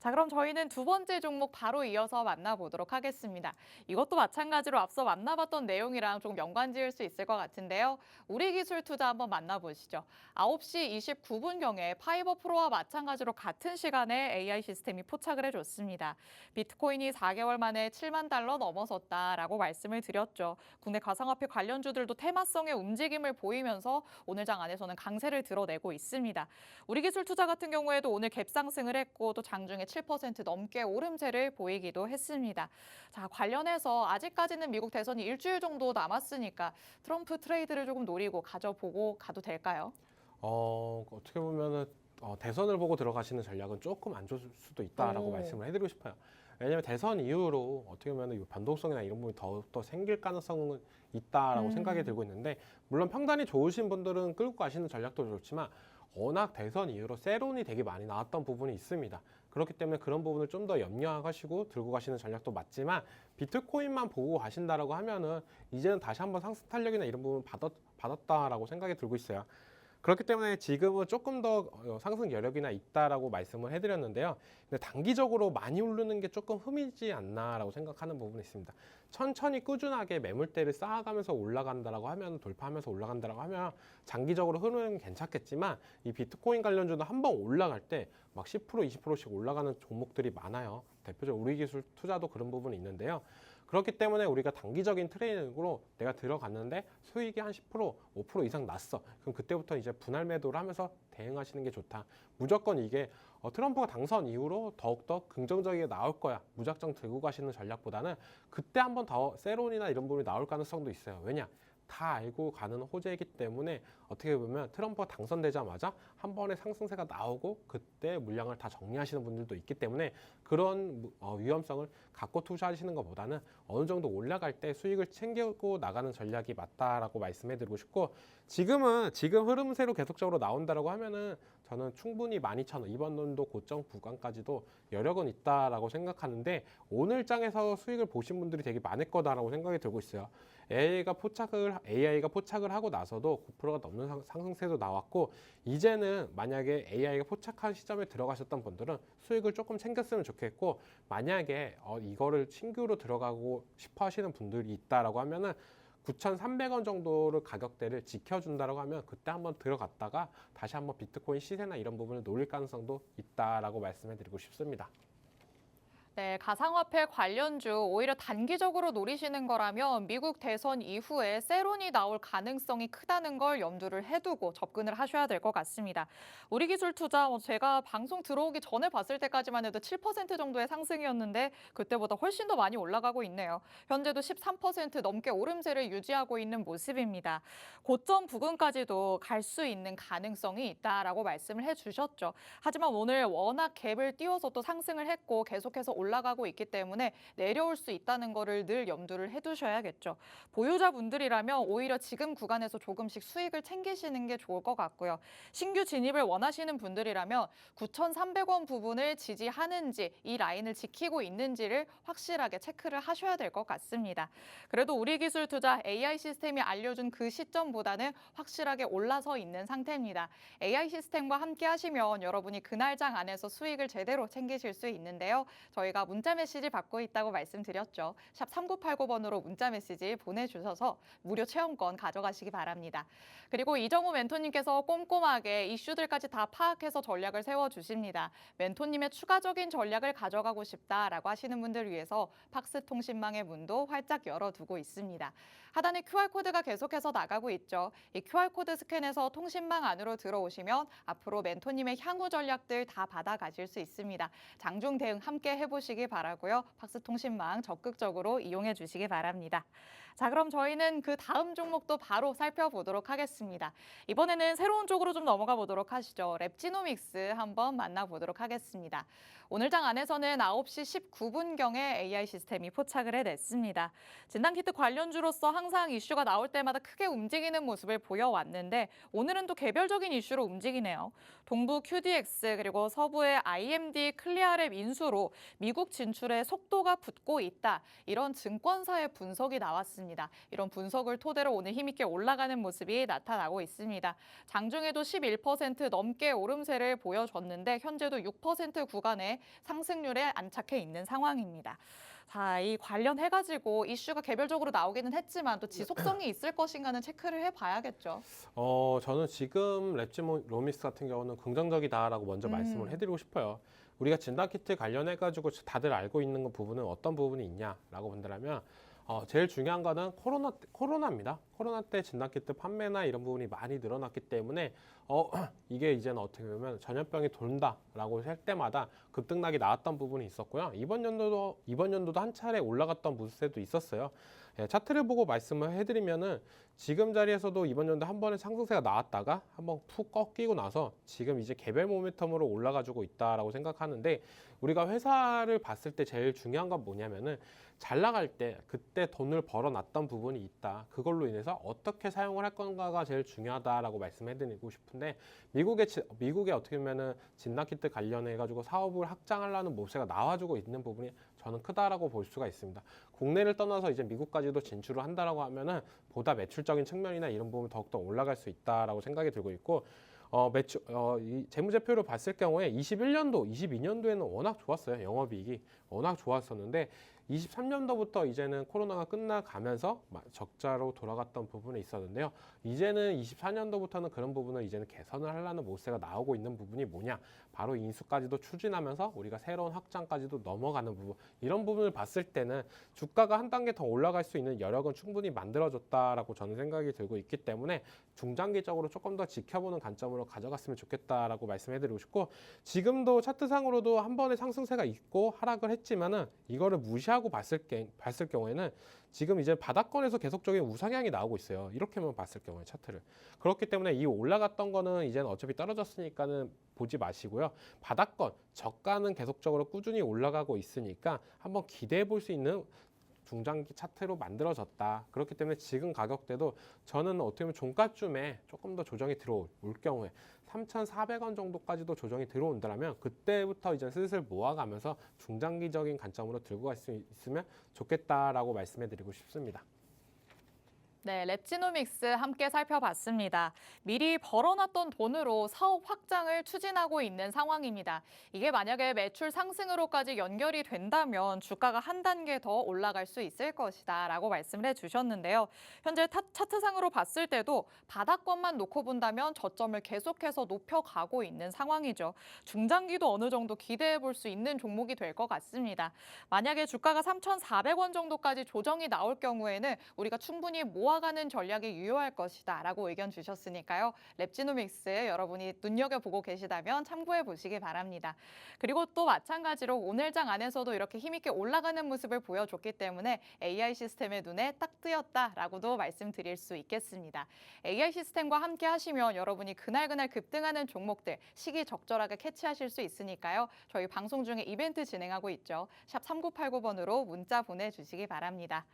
자, 그럼 저희는 두 번째 종목 바로 이어서 만나보도록 하겠습니다. 이것도 마찬가지로 앞서 만나봤던 내용이랑 좀 연관 지을 수 있을 것 같은데요. 우리기술투자 한번 만나보시죠. 9시 29분경에 파이버 프로와 마찬가지로 같은 시간에 AI 시스템이 포착을 해줬습니다. 비트코인이 4개월 만에 7만 달러 넘어섰다라고 말씀을 드렸죠. 국내 가상화폐 관련주들도 테마성의 움직임을 보이면서 오늘 장 안에서는 강세를 드러내고 있습니다. 우리기술투자 같은 경우에도 오늘 갭상승을 했고 또 장중에 7% 넘게 오름세를 보이기도 했습니다. 자, 관련해서 아직까지는 미국 대선이 일주일 정도 남았으니까 트럼프 트레이드를 조금 노리고 가져보고 가도 될까요? 어떻게 보면은 대선을 보고 들어가시는 전략은 조금 안 좋을 수도 있다라고 말씀을 해드리고 싶어요. 왜냐하면 대선 이후로 어떻게 보면 이 변동성이나 이런 부분이 더욱더 생길 가능성은 있다라고 생각이 들고 있는데, 물론 평단이 좋으신 분들은 끌고 가시는 전략도 좋지만 워낙 대선 이후로 세론이 되게 많이 나왔던 부분이 있습니다. 그렇기 때문에 그런 부분을 좀 더 염려하시고 들고 가시는 전략도 맞지만, 비트코인만 보고 가신다라고 하면은 이제는 다시 한번 상승 탄력이나 이런 부분 받았다라고 생각이 들고 있어요. 그렇기 때문에 지금은 조금 더 상승 여력이나 있다라고 말씀을 해드렸는데요. 근데 단기적으로 많이 오르는 게 조금 흠이지 않나라고 생각하는 부분이 있습니다. 천천히 꾸준하게 매물대를 쌓아가면서 올라간다라고 하면, 돌파하면서 올라간다라고 하면 장기적으로 흐르는 괜찮겠지만, 이 비트코인 관련주도 한번 올라갈 때 막 10%, 20%씩 올라가는 종목들이 많아요. 대표적으로 우리기술 투자도 그런 부분이 있는데요. 그렇기 때문에 우리가 단기적인 트레이딩으로 내가 들어갔는데 수익이 한 10%, 5% 이상 났어. 그럼 그때부터 이제 분할 매도를 하면서 대응하시는 게 좋다. 무조건 이게 트럼프가 당선 이후로 더욱더 긍정적이게 나올 거야, 무작정 들고 가시는 전략보다는 그때 한번 더 세론이나 이런 부분이 나올 가능성도 있어요. 왜냐? 다 알고 가는 호재이기 때문에 어떻게 보면 트럼프가 당선되자마자 한 번에 상승세가 나오고 그때 물량을 다 정리하시는 분들도 있기 때문에 그런 위험성을 갖고 투자하시는 것보다는 어느 정도 올라갈 때 수익을 챙기고 나가는 전략이 맞다라고 말씀해드리고 싶고, 지금 흐름세로 계속적으로 나온다라고 하면은 저는 충분히 12,000원 이번 연도 고점 구간까지도 여력은 있다라고 생각하는데, 오늘 장에서 수익을 보신 분들이 되게 많을 거다라고 생각이 들고 있어요. AI가 포착을 하고 나서도 9%가 넘는 상승세도 나왔고, 이제는 만약에 AI가 포착한 시점에 들어가셨던 분들은 수익을 조금 챙겼으면 좋겠고, 만약에 이거를 신규로 들어가고 싶어 하시는 분들이 있다라고 하면은 9,300원 정도를 가격대를 지켜준다라고 하면 그때 한번 들어갔다가 다시 한번 비트코인 시세나 이런 부분을 노릴 가능성도 있다라고 말씀해드리고 싶습니다. 네, 가상화폐 관련주 오히려 단기적으로 노리시는 거라면 미국 대선 이후에 세론이 나올 가능성이 크다는 걸 염두를 해두고 접근을 하셔야 될 것 같습니다. 우리기술투자 제가 방송 들어오기 전에 봤을 때까지만 해도 7% 정도의 상승이었는데 그때보다 훨씬 더 많이 올라가고 있네요. 현재도 13% 넘게 오름세를 유지하고 있는 모습입니다. 고점 부근까지도 갈 수 있는 가능성이 있다라고 말씀을 해주셨죠. 하지만 오늘 워낙 갭을 띄워서 또 상승을 했고 계속해서 올라가고 있기 때문에 내려올 수 있다는 거를 늘 염두를 해두셔야겠죠. 보유자분들이라면 오히려 지금 구간에서 조금씩 수익을 챙기시는 게 좋을 것 같고요. 신규 진입을 원하시는 분들이라면 9,300원 부분을 지지하는지 이 라인을 지키고 있는지를 확실하게 체크를 하셔야 될 것 같습니다. 그래도 우리기술투자 AI 시스템이 알려준 그 시점보다는 확실하게 올라서 있는 상태입니다. AI 시스템과 함께 하시면 여러분이 그날장 안에서 수익을 제대로 챙기실 수 있는데요. 저희가 문자 메시지 받고 있다고 말씀드렸죠. 샵 3989번으로 문자 메시지 보내주셔서 무료 체험권 가져가시기 바랍니다. 그리고 이정우 멘토님께서 꼼꼼하게 이슈들까지 다 파악해서 전략을 세워주십니다. 멘토님의 추가적인 전략을 가져가고 싶다라고 하시는 분들 위해서 팍스통신망의 문도 활짝 열어두고 있습니다. 하단에 QR코드가 계속해서 나가고 있죠. 이 QR코드 스캔해서 통신망 안으로 들어오시면 앞으로 멘토님의 향후 전략들 다 받아가실 수 있습니다. 장중 대응 함께 해보시기 바라고요. 팍스통신망 적극적으로 이용해 주시기 바랍니다. 자, 그럼 저희는 그 다음 종목도 바로 살펴보도록 하겠습니다. 이번에는 새로운 쪽으로 좀 넘어가 보도록 하시죠. 랩지노믹스 한번 만나보도록 하겠습니다. 오늘 장 안에서는 9시 19분경에 AI 시스템이 포착을 해냈습니다. 진단키트 관련주로서 항상 이슈가 나올 때마다 크게 움직이는 모습을 보여왔는데 오늘은 또 개별적인 이슈로 움직이네요. 동부 QDX 그리고 서부의 IMD 클리어랩 인수로 미국 진출에 속도가 붙고 있다. 이런 증권사의 분석이 나왔습니다. 이런 분석을 토대로 오늘 힘있게 올라가는 모습이 나타나고 있습니다. 장중에도 11% 넘게 오름세를 보여줬는데 현재도 6% 구간에 상승률에 안착해 있는 상황입니다. 자, 이 관련해가지고 이슈가 개별적으로 나오기는 했지만 또 지속성이 있을 것인가는 체크를 해봐야겠죠. 저는 지금 랩지노믹스 같은 경우는 긍정적이다라고 먼저 말씀을 해드리고 싶어요. 우리가 진단키트 관련해가지고 다들 알고 있는 부분은 어떤 부분이 있냐라고 본다면 제일 중요한 거는 코로나입니다. 코로나 때 진단키트 판매나 이런 부분이 많이 늘어났기 때문에 이게 이제는 어떻게 보면 전염병이 돈다라고 할 때마다 급등락이 나왔던 부분이 있었고요. 이번 연도도 한 차례 올라갔던 모습도 있었어요. 예, 차트를 보고 말씀을 해드리면은 지금 자리에서도 이번 연도 한 번에 상승세가 나왔다가 한번 푹 꺾이고 나서 지금 이제 개별 모멘텀으로 올라가지고 있다라고 생각하는데, 우리가 회사를 봤을 때 제일 중요한 건 뭐냐면은 잘 나갈 때 그때 돈을 벌어놨던 부분이 있다. 그걸로 인해서 어떻게 사용을 할 건가가 제일 중요하다라고 말씀해드리고 싶은데, 미국에 어떻게 보면은 진단키트 관련해가지고 사업을 확장하려는 모세가 나와주고 있는 부분이 저는 크다라고 볼 수가 있습니다. 국내를 떠나서 이제 미국까지도 진출을 한다라고 하면은 보다 매출적인 측면이나 이런 부분이 더욱더 올라갈 수 있다라고 생각이 들고 있고, 이 재무제표를 봤을 경우에 21년도, 22년도에는 워낙 좋았어요. 영업이익이 워낙 좋았었는데 23년도부터 이제는 코로나가 끝나가면서 적자로 돌아갔던 부분이 있었는데요. 이제는 24년도부터는 그런 부분을 이제는 개선을 하려는 모세가 나오고 있는 부분이 뭐냐? 바로 인수까지도 추진하면서 우리가 새로운 확장까지도 넘어가는 부분, 이런 부분을 봤을 때는 주가가 한 단계 더 올라갈 수 있는 여력은 충분히 만들어졌다라고 저는 생각이 들고 있기 때문에 중장기적으로 조금 더 지켜보는 관점으로 가져갔으면 좋겠다라고 말씀해드리고 싶고, 지금도 차트상으로도 한 번의 상승세가 있고 하락을 했지만은 이거를 무시하고 봤을 경우에는 지금 이제 바닥권에서 계속적인 우상향이 나오고 있어요. 이렇게만 봤을 경우에 차트를. 그렇기 때문에 이 올라갔던 거는 이제는 어차피 떨어졌으니까는 보지 마시고요. 바닥권, 저가는 계속적으로 꾸준히 올라가고 있으니까 한번 기대해 볼 수 있는 중장기 차트로 만들어졌다. 그렇기 때문에 지금 가격대도 저는 어떻게 보면 종가쯤에 조금 더 조정이 들어올 경우에 3,400원 정도까지도 조정이 들어온다면 그때부터 이제 슬슬 모아가면서 중장기적인 관점으로 들고 갈 수 있으면 좋겠다라고 말씀해 드리고 싶습니다. 네, 랩지노믹스 함께 살펴봤습니다. 미리 벌어놨던 돈으로 사업 확장을 추진하고 있는 상황입니다. 이게 만약에 매출 상승으로까지 연결이 된다면 주가가 한 단계 더 올라갈 수 있을 것이다 라고 말씀을 해주셨는데요. 현재 차트상으로 봤을 때도 바닥권만 놓고 본다면 저점을 계속해서 높여가고 있는 상황이죠. 중장기도 어느 정도 기대해 볼 수 있는 종목이 될 것 같습니다. 만약에 주가가 3,400원 정도까지 조정이 나올 경우에는 우리가 충분히 모아가는 전략이 유효할 것이다 라고 의견 주셨으니까요. 랩지노믹스 여러분이 눈여겨보고 계시다면 참고해 보시기 바랍니다. 그리고 또 마찬가지로 오늘장 안에서도 이렇게 힘있게 올라가는 모습을 보여줬기 때문에 AI 시스템의 눈에 딱 띄었다라고도 말씀드릴 수 있겠습니다. AI 시스템과 함께 하시면 여러분이 그날그날 급등하는 종목들 시기 적절하게 캐치하실 수 있으니까요. 저희 방송 중에 이벤트 진행하고 있죠. 샵 3989번으로 문자 보내주시기 바랍니다.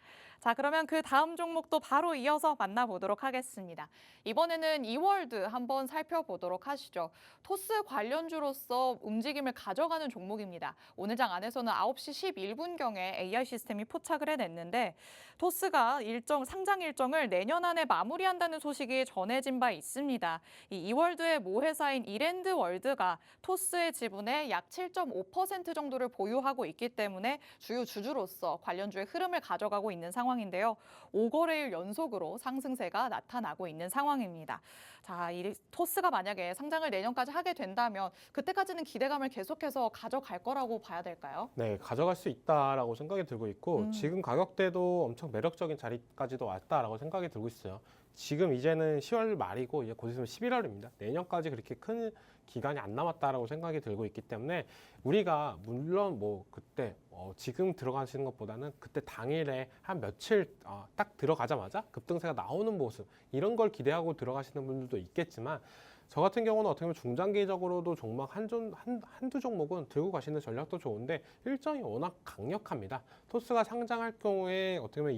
자, 그러면 그 다음 종목도 바로 이어서 만나보도록 하겠습니다. 이번에는 이월드 한번 살펴보도록 하시죠. 토스 관련주로서 움직임을 가져가는 종목입니다. 오늘 장 안에서는 9시 11분경에 AI 시스템이 포착을 해냈는데 토스가 상장 일정을 내년 안에 마무리한다는 소식이 전해진 바 있습니다. 이 이월드의 모회사인 이랜드월드가 토스의 지분의 약 7.5% 정도를 보유하고 있기 때문에 주요 주주로서 관련주의 흐름을 가져가고 있는 상황인데요. 5거래일 연속으로 상승세가 나타나고 있는 상황입니다. 자, 이 토스가 만약에 상장을 내년까지 하게 된다면 그때까지는 기대감을 계속해서 가져갈 거라고 봐야 될까요? 네, 가져갈 수 있다라고 생각이 들고 있고 지금 가격대도 엄청 매력적인 자리까지도 왔다라고 생각이 들고 있어요. 지금 이제는 10월 말이고 이제 곧 있으면 11월입니다. 내년까지 그렇게 큰 기간이 안 남았다라고 생각이 들고 있기 때문에 우리가 물론 뭐 그때 지금 들어가시는 것보다는 그때 당일에 한 며칠 딱 들어가자마자 급등세가 나오는 모습 이런 걸 기대하고 들어가시는 분들도 있겠지만 저 같은 경우는 어떻게 보면 중장기적으로도 종목 한두 종목은 들고 가시는 전략도 좋은데 일정이 워낙 강력합니다. 토스가 상장할 경우에 어떻게 보면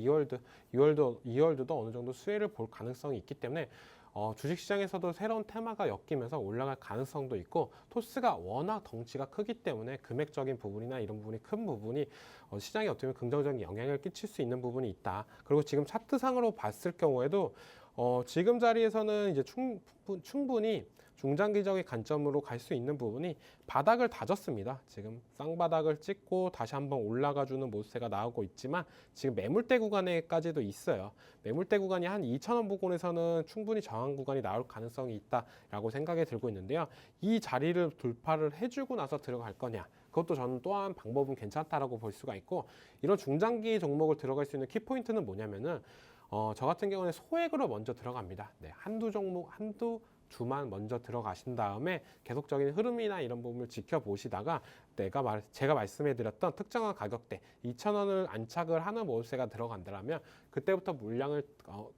이월드도 어느 정도 수혜를 볼 가능성이 있기 때문에 주식시장에서도 새로운 테마가 엮이면서 올라갈 가능성도 있고 토스가 워낙 덩치가 크기 때문에 금액적인 부분이나 이런 부분이 큰 부분이 시장에 어떻게 보면 긍정적인 영향을 끼칠 수 있는 부분이 있다. 그리고 지금 차트상으로 봤을 경우에도 지금 자리에서는 이제 충분히 중장기적인 관점으로 갈 수 있는 부분이 바닥을 다졌습니다. 지금 쌍바닥을 찍고 다시 한번 올라가주는 모습세가 나오고 있지만 지금 매물대 구간에까지도 있어요. 매물대 구간이 한 2,000원 부근에서는 충분히 저항 구간이 나올 가능성이 있다라고 생각이 들고 있는데요. 이 자리를 돌파를 해주고 나서 들어갈 거냐. 그것도 저는 또한 방법은 괜찮다라고 볼 수가 있고 이런 중장기 종목을 들어갈 수 있는 키포인트는 뭐냐면은 저 같은 경우는 소액으로 먼저 들어갑니다. 네, 한두 주만 먼저 들어가신 다음에 계속적인 흐름이나 이런 부분을 지켜보시다가 제가 말씀해드렸던 특정한 가격대 2,000원을 안착을 하는 모습세가 들어간다면 그때부터 물량을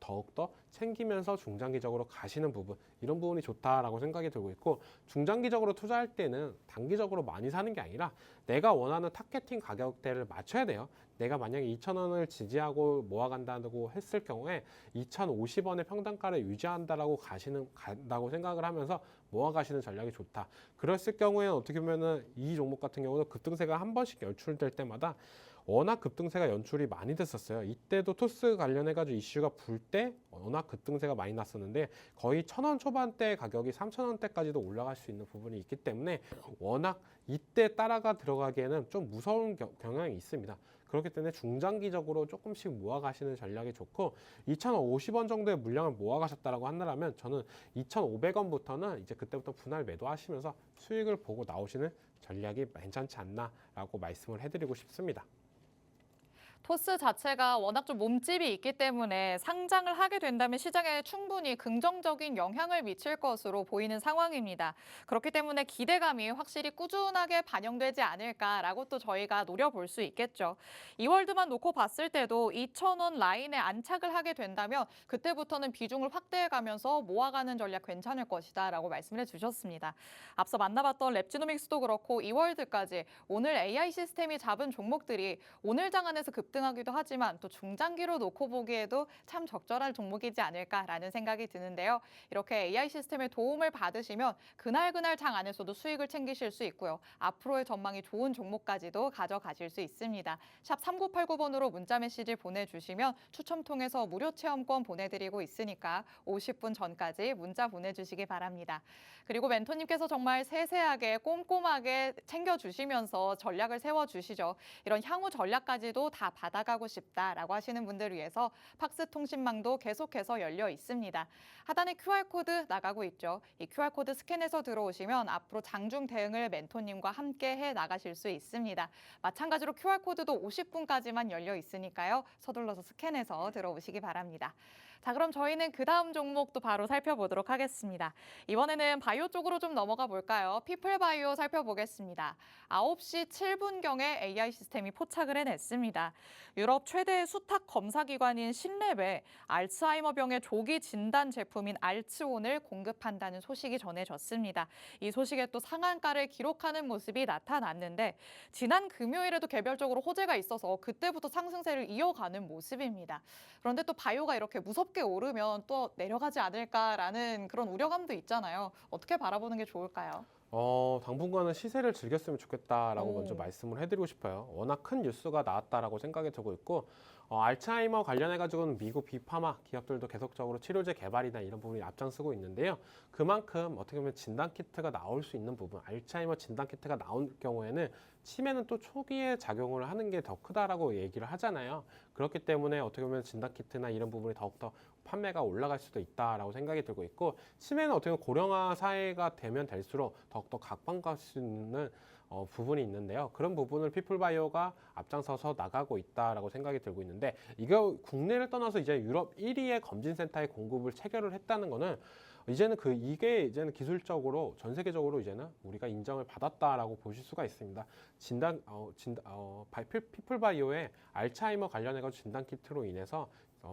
더욱더 챙기면서 중장기적으로 가시는 부분 이런 부분이 좋다라고 생각이 들고 있고 중장기적으로 투자할 때는 단기적으로 많이 사는 게 아니라 내가 원하는 타겟팅 가격대를 맞춰야 돼요. 내가 만약에 2,000원을 지지하고 모아간다고 했을 경우에 2,050원의 평단가를 유지한다라고 간다고 생각을 하면서 모아가시는 전략이 좋다. 그랬을 경우에는 어떻게 보면은 이 종목 같은 경우는 급등세가 한 번씩 연출될 때마다 워낙 급등세가 연출이 많이 됐었어요. 이때도 토스 관련해가지고 이슈가 불 때 워낙 급등세가 많이 났었는데 거의 1,000원 초반대 가격이 3,000원대까지도 올라갈 수 있는 부분이 있기 때문에 워낙 이때 따라가 들어가기에는 좀 무서운 경향이 있습니다. 그렇기 때문에 중장기적으로 조금씩 모아가시는 전략이 좋고 2,050원 정도의 물량을 모아가셨다라고 한다면 저는 2,500원부터는 이제 그때부터 분할 매도하시면서 수익을 보고 나오시는 전략이 괜찮지 않나라고 말씀을 해드리고 싶습니다. 토스 자체가 워낙 좀 몸집이 있기 때문에 상장을 하게 된다면 시장에 충분히 긍정적인 영향을 미칠 것으로 보이는 상황입니다. 그렇기 때문에 기대감이 확실히 꾸준하게 반영되지 않을까라고 또 저희가 노려볼 수 있겠죠. 이월드만 놓고 봤을 때도 2,000원 라인에 안착을 하게 된다면 그때부터는 비중을 확대해가면서 모아가는 전략 괜찮을 것이다라고 말씀을 해주셨습니다. 앞서 만나봤던 랩지노믹스도 그렇고 이월드까지 오늘 AI 시스템이 잡은 종목들이 오늘 장안에서 급등 급등하기도 하지만 또 중장기로 놓고 보기에도 참 적절한 종목이지 않을까라는 생각이 드는데요. 이렇게 AI 시스템의 도움을 받으시면 그날 장 안에서도 수익을 챙기실 수 있고요. 앞으로의 전망이 좋은 종목까지도 가져가실 수 있습니다. 샵 3989번으로 문자 메시지 보내주시면 추첨 통해서 무료 체험권 보내드리고 있으니까 50분 전까지 문자 보내주시기 바랍니다. 그리고 멘토님께서 정말 세세하게 꼼꼼하게 챙겨주시면서 전략을 세워주시죠. 이런 향후 전략까지도 다 받아가고 싶다라고 하시는 분들을 위해서 팍스 통신망도 계속해서 열려 있습니다. 하단에 QR코드 나가고 있죠. 이 QR코드 스캔해서 들어오시면 앞으로 장중 대응을 멘토님과 함께 해 나가실 수 있습니다. 마찬가지로 QR코드도 50분까지만 열려 있으니까요. 서둘러서 스캔해서 들어오시기 바랍니다. 자, 그럼 저희는 그 다음 종목도 바로 살펴보도록 하겠습니다. 이번에는 바이오 쪽으로 좀 넘어가 볼까요? 피플바이오 살펴보겠습니다. 9시 7분경에 AI 시스템이 포착을 해냈습니다. 유럽 최대 수탁 검사 기관인 신랩에 알츠하이머병의 조기 진단 제품인 알츠온을 공급한다는 소식이 전해졌습니다. 이 소식에 또 상한가를 기록하는 모습이 나타났는데 지난 금요일에도 개별적으로 호재가 있어서 그때부터 상승세를 이어가는 모습입니다. 그런데 또 바이오가 이렇게 무섭게 오르면 또 내려가지 않을까라는 그런 우려감도 있잖아요. 어떻게 바라보는 게 좋을까요? 당분간은 시세를 즐겼으면 좋겠다라고 오. 먼저 말씀을 해드리고 싶어요. 워낙 큰 뉴스가 나왔다라고 생각이 들고 있고, 알츠하이머 관련해가지고는 미국 빅파마 기업들도 계속적으로 치료제 개발이나 이런 부분이 앞장서고 있는데요. 그만큼 어떻게 보면 진단키트가 나올 수 있는 부분, 알츠하이머 진단키트가 나올 경우에는 치매는 또 초기에 작용을 하는 게 더 크다라고 얘기를 하잖아요. 그렇기 때문에 어떻게 보면 진단키트나 이런 부분이 더욱더 판매가 올라갈 수도 있다라고 생각이 들고 있고, 치매는 어떻게 보면 고령화 사회가 되면 될수록 더욱더 각광할 수 있는 부분이 있는데요. 그런 부분을 피플바이오가 앞장서서 나가고 있다라고 생각이 들고 있는데, 이거 국내를 떠나서 이제 유럽 1위의 검진센터에 공급을 체결을 했다는 거는 이제는 이게 이제는 기술적으로 전 세계적으로 이제는 우리가 인정을 받았다라고 보실 수가 있습니다. 피플바이오의 알츠하이머 관련해가지고 진단 키트로 인해서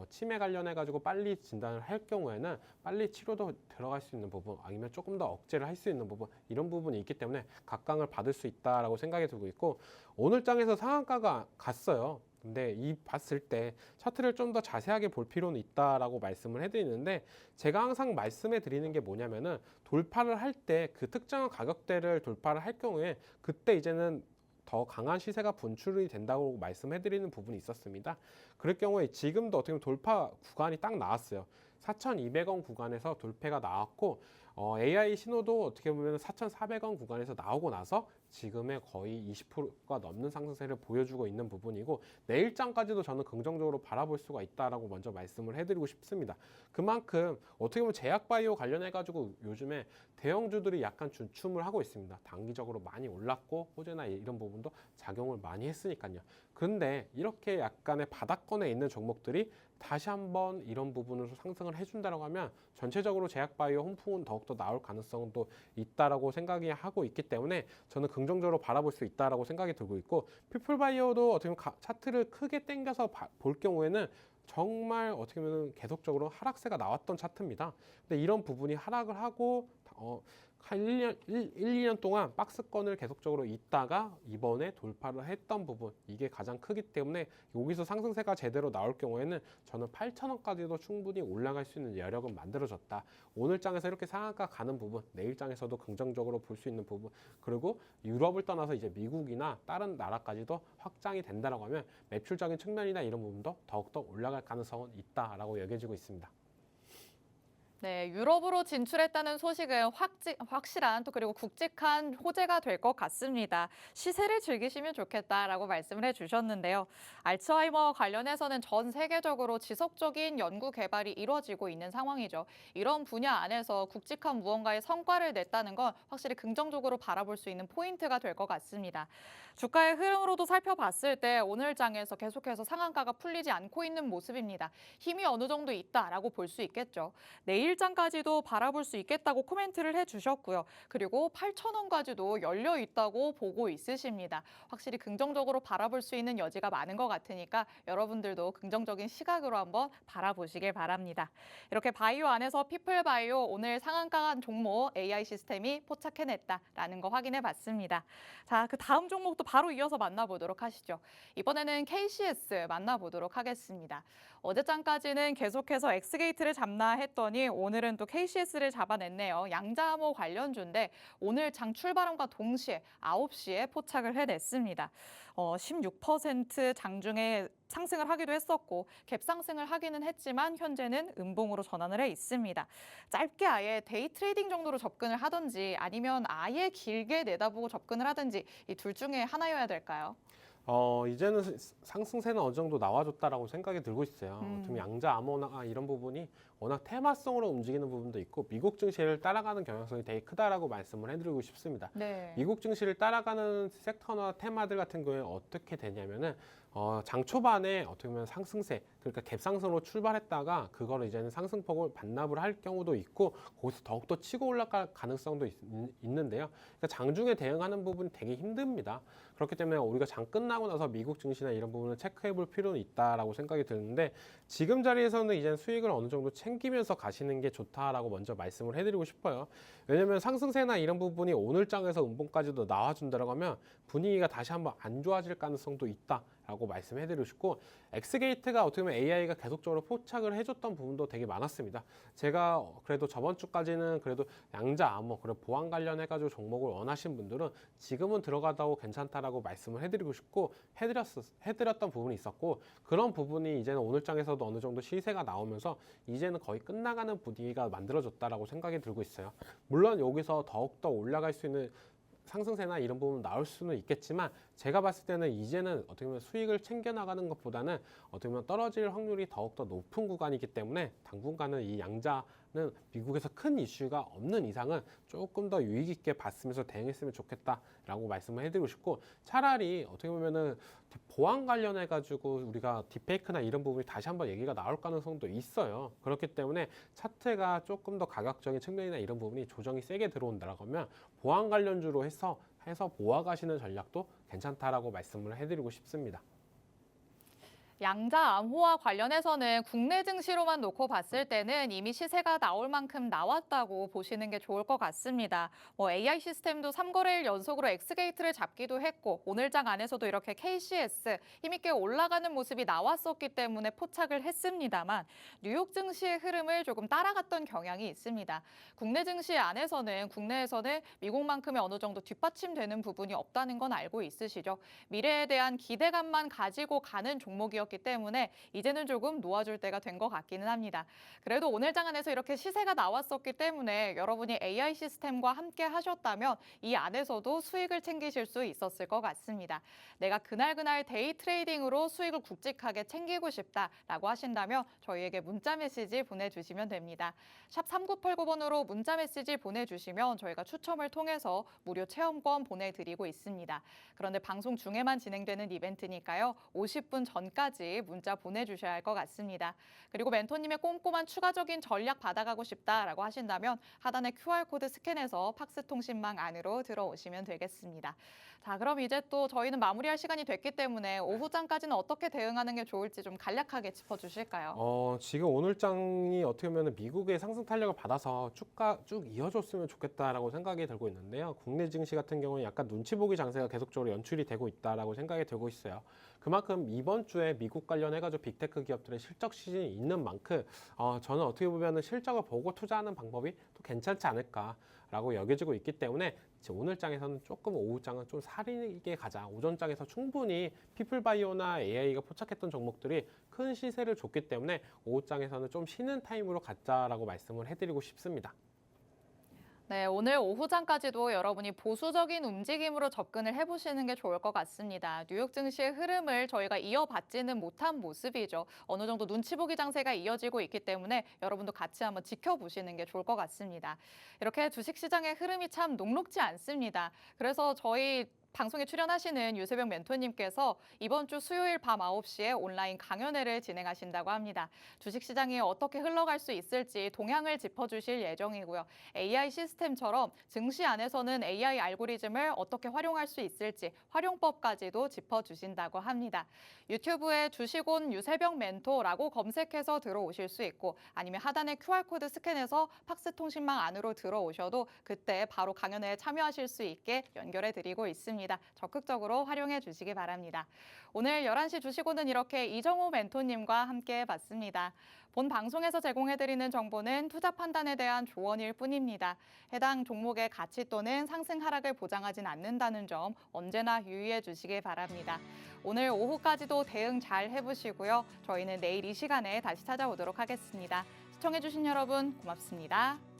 치매 관련해가지고 빨리 진단을 할 경우에는 빨리 치료도 들어갈 수 있는 부분, 아니면 조금 더 억제를 할 수 있는 부분, 이런 부분이 있기 때문에 각광을 받을 수 있다라고 생각이 들고 있고, 오늘 장에서 상한가가 갔어요. 근데 봤을 때 차트를 좀 더 자세하게 볼 필요는 있다라고 말씀을 해드리는데, 제가 항상 말씀해 드리는 게 뭐냐면은 돌파를 할 때 그 특정한 가격대를 돌파를 할 경우에 그때 이제는 더 강한 시세가 분출이 된다고 말씀해드리는 부분이 있었습니다. 그럴 경우에 지금도 어떻게 보면 돌파 구간이 딱 나왔어요. 4,200원 구간에서 돌파가 나왔고, AI 신호도 어떻게 보면 4,400원 구간에서 나오고 나서 지금의 거의 20%가 넘는 상승세를 보여주고 있는 부분이고, 내일장까지도 저는 긍정적으로 바라볼 수가 있다라고 먼저 말씀을 해드리고 싶습니다. 그만큼 어떻게 보면 제약바이오 관련해가지고 요즘에 대형주들이 약간 주춤을 하고 있습니다. 단기적으로 많이 올랐고 호재나 이런 부분도 작용을 많이 했으니까요. 근데 이렇게 약간의 바닥권에 있는 종목들이 다시 한번 이런 부분으로 상승을 해준다고 하면 전체적으로 제약바이오 홍풍은 더욱더 나올 가능성도 있다라고 생각이 하고 있기 때문에 저는 긍정적으로 바라볼 수 있다라고 생각이 들고 있고, 피플바이오도 어떻게 보면 차트를 크게 당겨서 볼 경우에는 정말 어떻게 보면 계속적으로 하락세가 나왔던 차트입니다. 근데 이런 부분이 하락을 하고 한 1년, 2년 동안 박스권을 계속적으로 있다가 이번에 돌파를 했던 부분, 이게 가장 크기 때문에 여기서 상승세가 제대로 나올 경우에는 저는 8,000원까지도 충분히 올라갈 수 있는 여력은 만들어졌다. 오늘 장에서 이렇게 상한가 가는 부분, 내일 장에서도 긍정적으로 볼 수 있는 부분, 그리고 유럽을 떠나서 이제 미국이나 다른 나라까지도 확장이 된다라고 하면 매출적인 측면이나 이런 부분도 더욱더 올라갈 가능성은 있다라고 여겨지고 있습니다. 네, 유럽으로 진출했다는 소식은 확실한 또 그리고 굵직한 호재가 될 것 같습니다. 시세를 즐기시면 좋겠다라고 말씀을 해주셨는데요. 알츠하이머 관련해서는 전 세계적으로 지속적인 연구 개발이 이루어지고 있는 상황이죠. 이런 분야 안에서 굵직한 무언가의 성과를 냈다는 건 확실히 긍정적으로 바라볼 수 있는 포인트가 될 것 같습니다. 주가의 흐름으로도 살펴봤을 때 오늘 장에서 계속해서 상한가가 풀리지 않고 있는 모습입니다. 힘이 어느 정도 있다라고 볼 수 있겠죠. 내일 5일장까지도 바라볼 수 있겠다고 코멘트를 해주셨고요. 그리고 8,000원까지도 열려 있다고 보고 있으십니다. 확실히 긍정적으로 바라볼 수 있는 여지가 많은 것 같으니까 여러분들도 긍정적인 시각으로 한번 바라보시길 바랍니다. 이렇게 바이오 안에서 피플바이오 오늘 상한가한 종목 AI 시스템이 포착해냈다라는 거 확인해 봤습니다. 자, 그 다음 종목도 바로 이어서 만나보도록 하시죠. 이번에는 KCS 만나보도록 하겠습니다. 어제장까지는 계속해서 엑스게이트를 잡나 했더니 오늘은 또 KCS를 잡아냈네요. 양자암호 관련주인데 오늘 장 출발함과 동시에 9시에 포착을 해냈습니다. 16% 장중에 상승을 하기도 했었고 갭 상승을 하기는 했지만 현재는 음봉으로 전환을 해 있습니다. 짧게 아예 데이 트레이딩 정도로 접근을 하든지 아니면 아예 길게 내다보고 접근을 하든지 이 둘 중에 하나여야 될까요? 이제는 상승세는 어느 정도 나와줬다라고 생각이 들고 있어요. 지금 양자 암호나 이런 부분이 워낙 테마성으로 움직이는 부분도 있고 미국 증시를 따라가는 경향성이 되게 크다라고 말씀을 해드리고 싶습니다. 네. 미국 증시를 따라가는 섹터나 테마들 같은 경우에 어떻게 되냐면은 장 초반에 어떻게 보면 상승세, 그러니까 갭상승으로 출발했다가 그거를 이제는 상승폭을 반납을 할 경우도 있고 거기서 더욱더 치고 올라갈 가능성도 있는데요. 그러니까 장중에 대응하는 부분이 되게 힘듭니다. 그렇기 때문에 우리가 장 끝나고 나서 미국 증시나 이런 부분을 체크해 볼 필요는 있다라고 생각이 드는데 지금 자리에서는 이제 수익을 어느 정도 챙기면서 가시는 게 좋다라고 먼저 말씀을 해드리고 싶어요. 왜냐면 상승세나 이런 부분이 오늘 장에서 음봉까지도 나와준다라고 하면 분위기가 다시 한번 안 좋아질 가능성도 있다라고 말씀해드리고 싶고 엑스게이트가 어떻게 보면 AI가 계속적으로 포착을 해줬던 부분도 되게 많았습니다. 제가 그래도 저번 주까지는 그래도 양자 암호 그리고 보안 관련해가지고 종목을 원하신 분들은 지금은 들어가도 괜찮다라고 말씀을 해드리고 싶고 해드렸던 부분이 있었고 그런 부분이 이제는 오늘 장에서도 어느 정도 시세가 나오면서 이제는 거의 끝나가는 분위기가 만들어졌다라고 생각이 들고 있어요. 물론 여기서 더욱더 올라갈 수 있는 상승세나 이런 부분 나올 수는 있겠지만 제가 봤을 때는 이제는 어떻게 보면 수익을 챙겨나가는 것보다는 어떻게 보면 떨어질 확률이 더욱더 높은 구간이기 때문에 당분간은 이 양자는 미국에서 큰 이슈가 없는 이상은 조금 더 유익 있게 봤으면서 대응했으면 좋겠다라고 말씀을 해드리고 싶고 차라리 어떻게 보면은 보안 관련해 가지고 우리가 딥페이크나 이런 부분이 다시 한번 얘기가 나올 가능성도 있어요. 그렇기 때문에 차트가 조금 더 가격적인 측면이나 이런 부분이 조정이 세게 들어온다라고 하면 보안 관련주로 해서 모아가시는 전략도 괜찮다라고 말씀을 해드리고 싶습니다. 양자 암호와 관련해서는 국내 증시로만 놓고 봤을 때는 이미 시세가 나올 만큼 나왔다고 보시는 게 좋을 것 같습니다. AI 시스템도 3거래일 연속으로 엑스게이트를 잡기도 했고 오늘 장 안에서도 이렇게 KCS 힘있게 올라가는 모습이 나왔었기 때문에 포착을 했습니다만 뉴욕 증시의 흐름을 조금 따라갔던 경향이 있습니다. 국내 증시 안에서는 국내에서는 미국만큼의 어느 정도 뒷받침되는 부분이 없다는 건 알고 있으시죠? 미래에 대한 기대감만 가지고 가는 종목이었기 때문에 이제는 조금 놓아줄 때가 된 것 같기는 합니다. 그래도 오늘 장안에서 이렇게 시세가 나왔었기 때문에 여러분이 AI 시스템과 함께 하셨다면 이 안에서도 수익을 챙기실 수 있었을 것 같습니다. 내가 그날 데이 트레이딩으로 수익을 굵직하게 챙기고 싶다라고 하신다면 저희에게 문자 메시지 보내주시면 됩니다. 샵 3989번으로 문자 메시지 보내주시면 저희가 추첨을 통해서 무료 체험권 보내드리고 있습니다. 그런데 방송 중에만 진행되는 이벤트니까요. 50분 전까지 문자 보내주셔야 할 것 같습니다. 그리고 멘토님의 꼼꼼한 추가적인 전략 받아가고 싶다라고 하신다면 하단의 QR코드 스캔해서 팍스통신망 안으로 들어오시면 되겠습니다. 자, 그럼 이제 또 저희는 마무리할 시간이 됐기 때문에 오후장까지는 어떻게 대응하는 게 좋을지 좀 간략하게 짚어주실까요? 지금 오늘 장이 어떻게 보면 미국의 상승 탄력을 받아서 쭉 이어졌으면 좋겠다라고 생각이 들고 있는데요. 국내 증시 같은 경우는 약간 눈치 보기 장세가 계속적으로 연출이 되고 있다라고 생각이 들고 있어요. 그만큼 이번 주에 미국 관련해가지고 빅테크 기업들의 실적 시즌이 있는 만큼 저는 어떻게 보면 실적을 보고 투자하는 방법이 또 괜찮지 않을까라고 여겨지고 있기 때문에 오늘 장에서는 조금 오후 장은 좀 살리게 가자. 오전 장에서 충분히 피플바이오나 AI가 포착했던 종목들이 큰 시세를 줬기 때문에 오후 장에서는 좀 쉬는 타임으로 가자라고 말씀을 해드리고 싶습니다. 네, 오늘 오후장까지도 여러분이 보수적인 움직임으로 접근을 해보시는 게 좋을 것 같습니다. 뉴욕 증시의 흐름을 저희가 이어받지는 못한 모습이죠. 어느 정도 눈치 보기 장세가 이어지고 있기 때문에 여러분도 같이 한번 지켜보시는 게 좋을 것 같습니다. 이렇게 주식시장의 흐름이 참 녹록지 않습니다. 그래서 저희 방송에 출연하시는 유세병 멘토님께서 이번 주 수요일 밤 9시에 온라인 강연회를 진행하신다고 합니다. 주식시장이 어떻게 흘러갈 수 있을지 동향을 짚어주실 예정이고요. AI 시스템처럼 증시 안에서는 AI 알고리즘을 어떻게 활용할 수 있을지 활용법까지도 짚어주신다고 합니다. 유튜브에 주식온 유세병 멘토라고 검색해서 들어오실 수 있고 아니면 하단에 QR코드 스캔해서 팍스통신망 안으로 들어오셔도 그때 바로 강연회에 참여하실 수 있게 연결해 드리고 있습니다. 적극적으로 활용해 주시기 바랍니다. 오늘 11시 주식오는 이렇게 이정호 멘토님과 함께 봤습니다. 본 방송에서 제공해드리는 정보는 투자 판단에 대한 조언일 뿐입니다. 해당 종목의 가치 또는 상승 하락을 보장하진 않는다는 점 언제나 유의해 주시기 바랍니다. 오늘 오후까지도 대응 잘 해보시고요. 저희는 내일 이 시간에 다시 찾아오도록 하겠습니다. 시청해주신 여러분 고맙습니다.